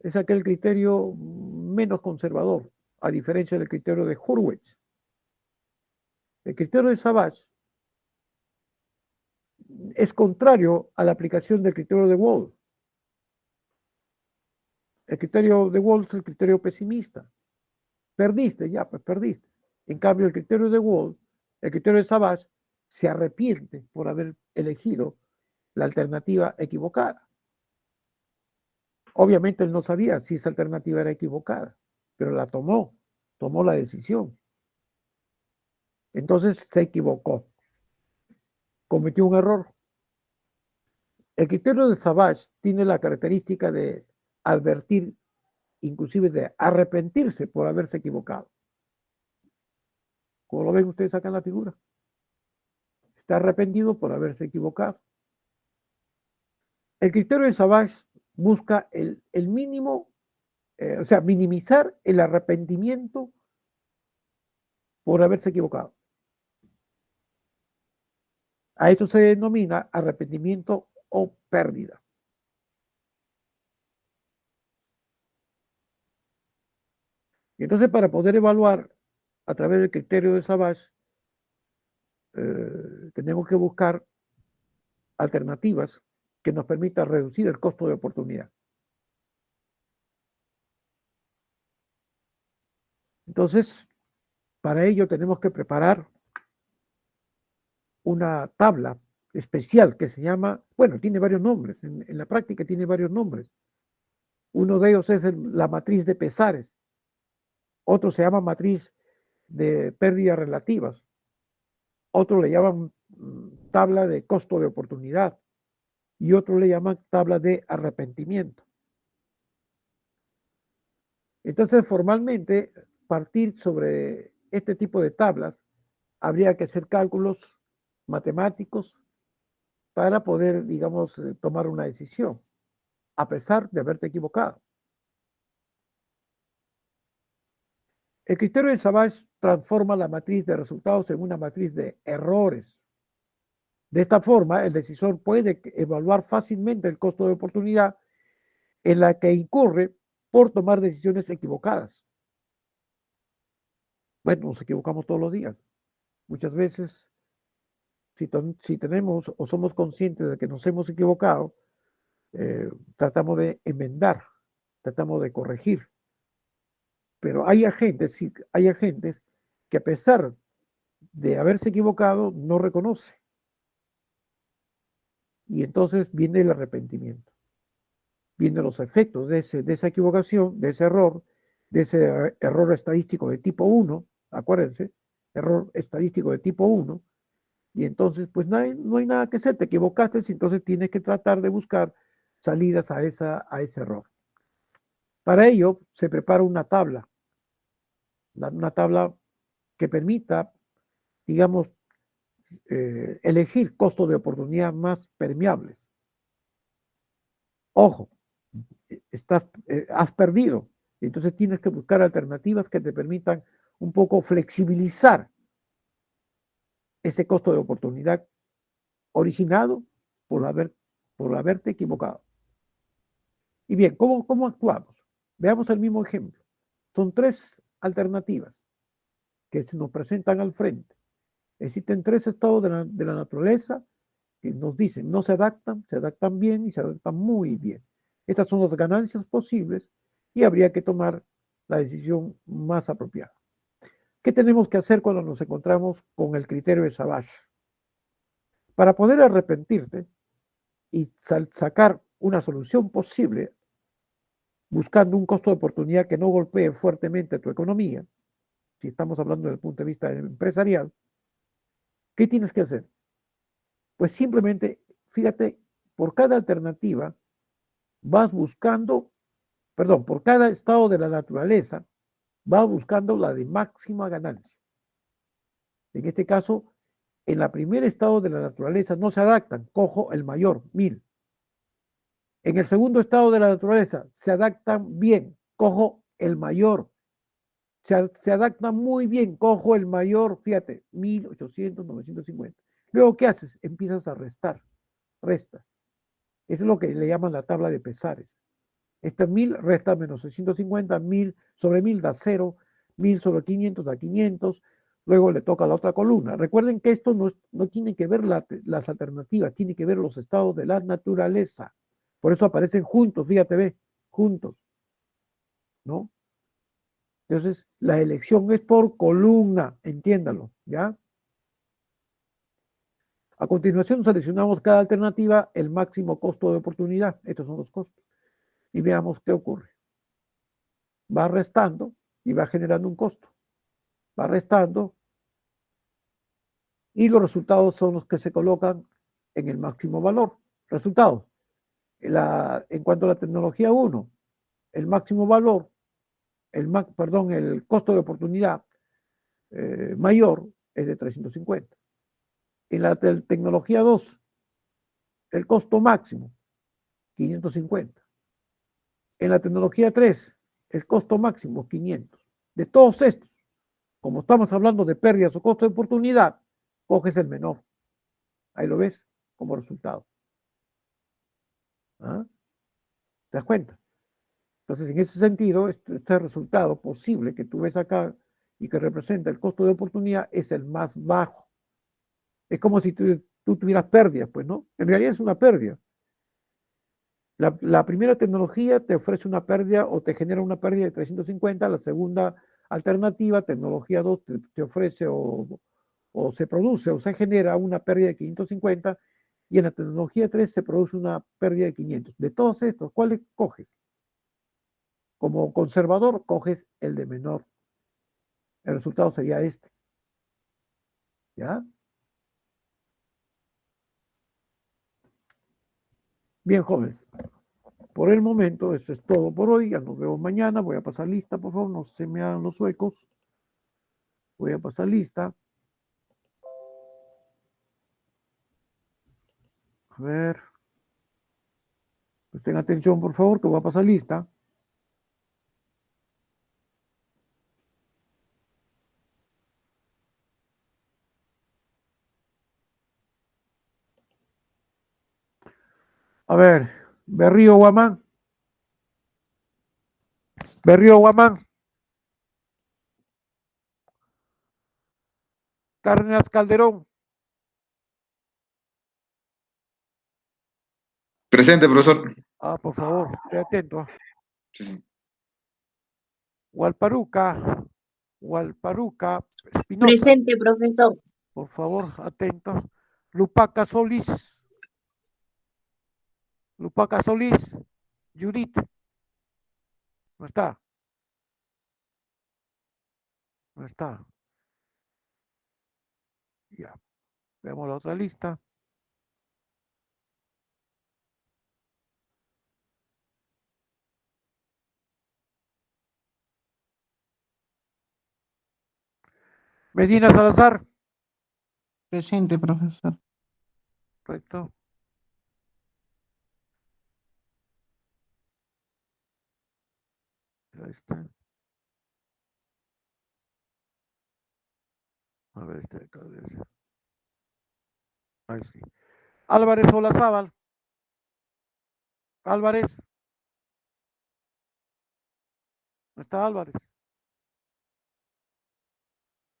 es aquel criterio menos conservador, a diferencia del criterio de Hurwitz. El criterio de Savage es contrario a la aplicación del criterio de Wald. El criterio de Wald es el criterio pesimista. Perdiste, ya, pues perdiste. En cambio, el criterio de Wald, el criterio de Savage, se arrepiente por haber elegido la alternativa equivocada. Obviamente él no sabía si esa alternativa era equivocada, pero la tomó la decisión. Entonces se equivocó, cometió un error. El criterio de Savage tiene la característica de advertir, inclusive de arrepentirse por haberse equivocado. Como lo ven ustedes acá en la figura. Está arrepentido por haberse equivocado. El criterio de Savage busca el mínimo, o sea, minimizar el arrepentimiento por haberse equivocado. A eso se denomina arrepentimiento o pérdida. Y entonces, para poder evaluar a través del criterio de Savage, tenemos que buscar alternativas que nos permitan reducir el costo de oportunidad. Entonces, para ello tenemos que preparar una tabla especial que se llama, bueno, tiene varios nombres, en la práctica tiene varios nombres. Uno de ellos es la matriz de pesares, otro se llama matriz de pérdidas relativas, otro le llaman tabla de costo de oportunidad y otro le llaman tabla de arrepentimiento. Entonces, formalmente, partir sobre este tipo de tablas, habría que hacer cálculos matemáticos para poder, digamos, tomar una decisión, a pesar de haberte equivocado. El criterio de Savage transforma la matriz de resultados en una matriz de errores. De esta forma, el decisor puede evaluar fácilmente el costo de oportunidad en la que incurre por tomar decisiones equivocadas. Bueno, nos equivocamos todos los días. Muchas veces, si tenemos o somos conscientes de que nos hemos equivocado, tratamos de enmendar, tratamos de corregir. Pero hay agentes que a pesar de haberse equivocado, no reconoce. Y entonces viene el arrepentimiento. Vienen los efectos de esa equivocación, de ese error estadístico de tipo 1, acuérdense, error estadístico de tipo 1, y entonces pues no hay nada que hacer, te equivocaste, entonces tienes que tratar de buscar salidas a ese error. Para ello se prepara una tabla que permita, digamos, elegir costos de oportunidad más permeables. Ojo, has perdido, entonces tienes que buscar alternativas que te permitan un poco flexibilizar ese costo de oportunidad originado por haberte equivocado. Y bien, ¿cómo actuamos? Veamos el mismo ejemplo. Son 3 alternativas que se nos presentan al frente. Existen 3 estados de la naturaleza que nos dicen no se adaptan bien y se adaptan muy bien. Estas son las ganancias posibles y habría que tomar la decisión más apropiada. ¿Qué tenemos que hacer cuando nos encontramos con el criterio de Savage? Para poder arrepentirte y sacar una solución posible buscando un costo de oportunidad que no golpee fuertemente tu economía, si estamos hablando desde el punto de vista empresarial, ¿qué tienes que hacer? Pues simplemente, fíjate, por cada alternativa vas buscando, perdón, por cada estado de la naturaleza vas buscando la de máxima ganancia. En este caso, en la primer estado de la naturaleza no se adaptan, cojo el mayor, 1000. En el segundo estado de la naturaleza se adaptan bien, cojo el mayor. Se adaptan muy bien, cojo el mayor, fíjate, 1800, 950. Luego, ¿qué haces? Empiezas a restas. Eso es lo que le llaman la tabla de pesares. Este 1000 resta menos 650, 1000 sobre 1000 da 0, 1000 sobre 500 da 500, luego le toca a la otra columna. Recuerden que esto no tiene que ver las alternativas, tiene que ver los estados de la naturaleza. Por eso aparecen juntos, fíjate, ve, juntos, ¿no? Entonces, la elección es por columna, entiéndalo, ¿ya? A continuación, seleccionamos cada alternativa, el máximo costo de oportunidad. Estos son los costos. Y veamos qué ocurre. Va restando y va generando un costo. Va restando y los resultados son los que se colocan en el máximo valor. Resultados. En cuanto a la tecnología 1, el máximo valor, el costo de oportunidad mayor es de 350. En la tecnología 2, el costo máximo, 550. En la tecnología 3, el costo máximo, 500. De todos estos, como estamos hablando de pérdidas o costo de oportunidad, coges el menor. Ahí lo ves como resultado. ¿Ah? ¿Te das cuenta? Entonces, en ese sentido, este resultado posible que tú ves acá y que representa el costo de oportunidad es el más bajo. Es como si tú tuvieras pérdidas, pues, ¿no? En realidad es una pérdida. La primera tecnología te ofrece una pérdida o te genera una pérdida de 350, la segunda alternativa, tecnología 2 te ofrece o se produce o se genera una pérdida de 550 y en la tecnología 3 se produce una pérdida de 500. De todos estos, ¿cuáles coges? Como conservador, coges el de menor. El resultado sería este. ¿Ya? Bien, jóvenes. Por el momento, eso es todo por hoy. Ya nos vemos mañana. Voy a pasar lista, por favor. No se me hagan los huecos. Voy a pasar lista. A ver. Presten atención, por favor, que voy a pasar lista. A ver. Berrío Guamán. Berrío Guamán. Cárdenas Calderón. Presente, profesor. Ah, por favor, esté atento. Sí, sí. Hualparuca. Hualparuca. Espinosa. Presente, profesor. Por favor, atento. Lupaca Solís. Lupaca Solís. Judith. No está. No está. Ya. Veamos la otra lista. Medina Salazar. Presente, profesor. Correcto. Ahí está. A ver, este de acá debe ser. Ahí sí. Álvarez Olazábal. Álvarez. No está Álvarez.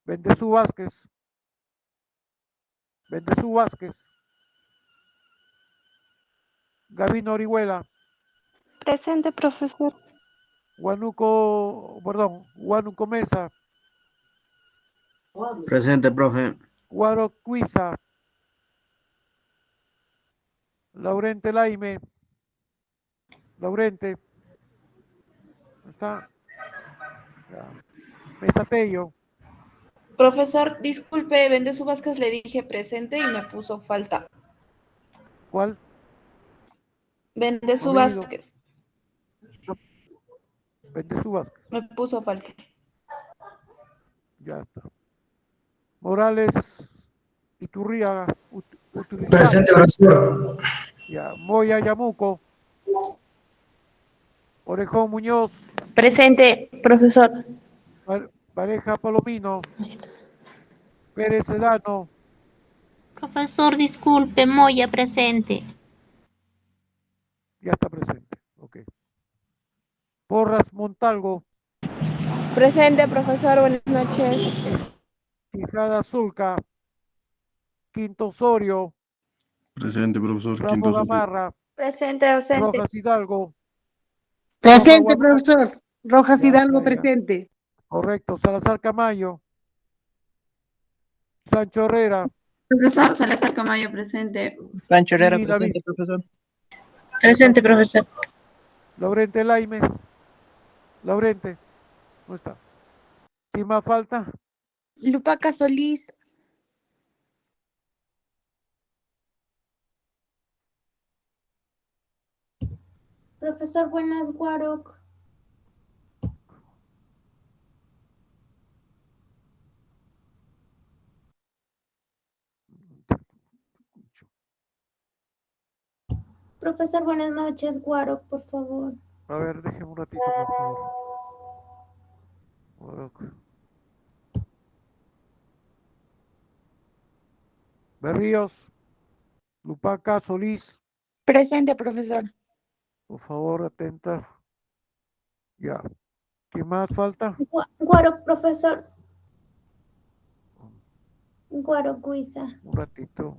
Bendezú Vázquez. Bendezú Vázquez. Gabino Orihuela. Presente, profesor. Huánuco Mesa. Presente, profe. Guaro Cuiza. Laurente Laime. Laurente. ¿No está? Ya. Mesa Tello. Profesor, disculpe, Bendesu Vázquez le dije presente y me puso falta. ¿Cuál? Bendesu Olvido. Vázquez, Bendezú Vázquez. me puso falta. Ya está. Morales Iturriaga. Presente, profesor. Ya. Moya Yamuco. Orejón Muñoz. Presente, profesor. Pareja Palomino. Pérez Sedano. Profesor, disculpe, Moya presente. Ya está presente. Ok. Porras Montalgo. Presente, profesor, buenas noches. Quijada Zulca. Quinto Osorio. Presente, profesor. Ramos Quinto Osorio. Gamarra. Presente, docente. Rojas Hidalgo. Presente, Roja Guamán. profesor. Rojas Ya Hidalgo, está, ya. presente. Correcto. Salazar Camayo. Sancho Herrera. Profesor Salazar Camayo, presente. Sancho Herrera, Y presente, profesor. Presente, profesor. Laurente Laime. Laurente. No está. ¿Quién más falta? Lupaca Solís. Profesor, buenas, Guaroc. Profesor, buenas noches, Guaroc, por favor. A ver, déjeme un ratito, por favor. Berríos. Lupaca Solís. Presente, profesor. Por favor, atenta. Ya. ¿Quién más falta? Guaroc, profesor. Guaroc Guiza. Un ratito.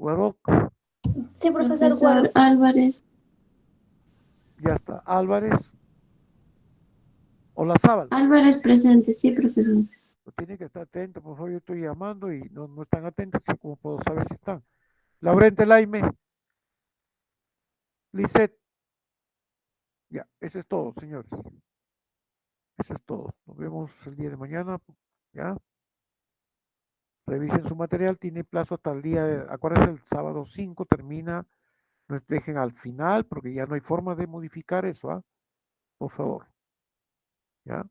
Guaroc, Sí, profesor Guaroc. Álvarez. ya está. Álvarez. Olazábal. Álvarez presente, sí, profesor. Pues tiene que estar atento, por favor, yo estoy llamando y no están atentos, ¿cómo puedo saber si están? Laurente Laime. Lisette. Ya, eso es todo, señores. Eso es todo. Nos vemos el día de mañana. ¿Ya? Revisen su material, tiene plazo hasta el día, acuérdense, el sábado 5 termina, no dejen al final porque ya no hay forma de modificar eso, ¿ah? Por favor. ¿Ya?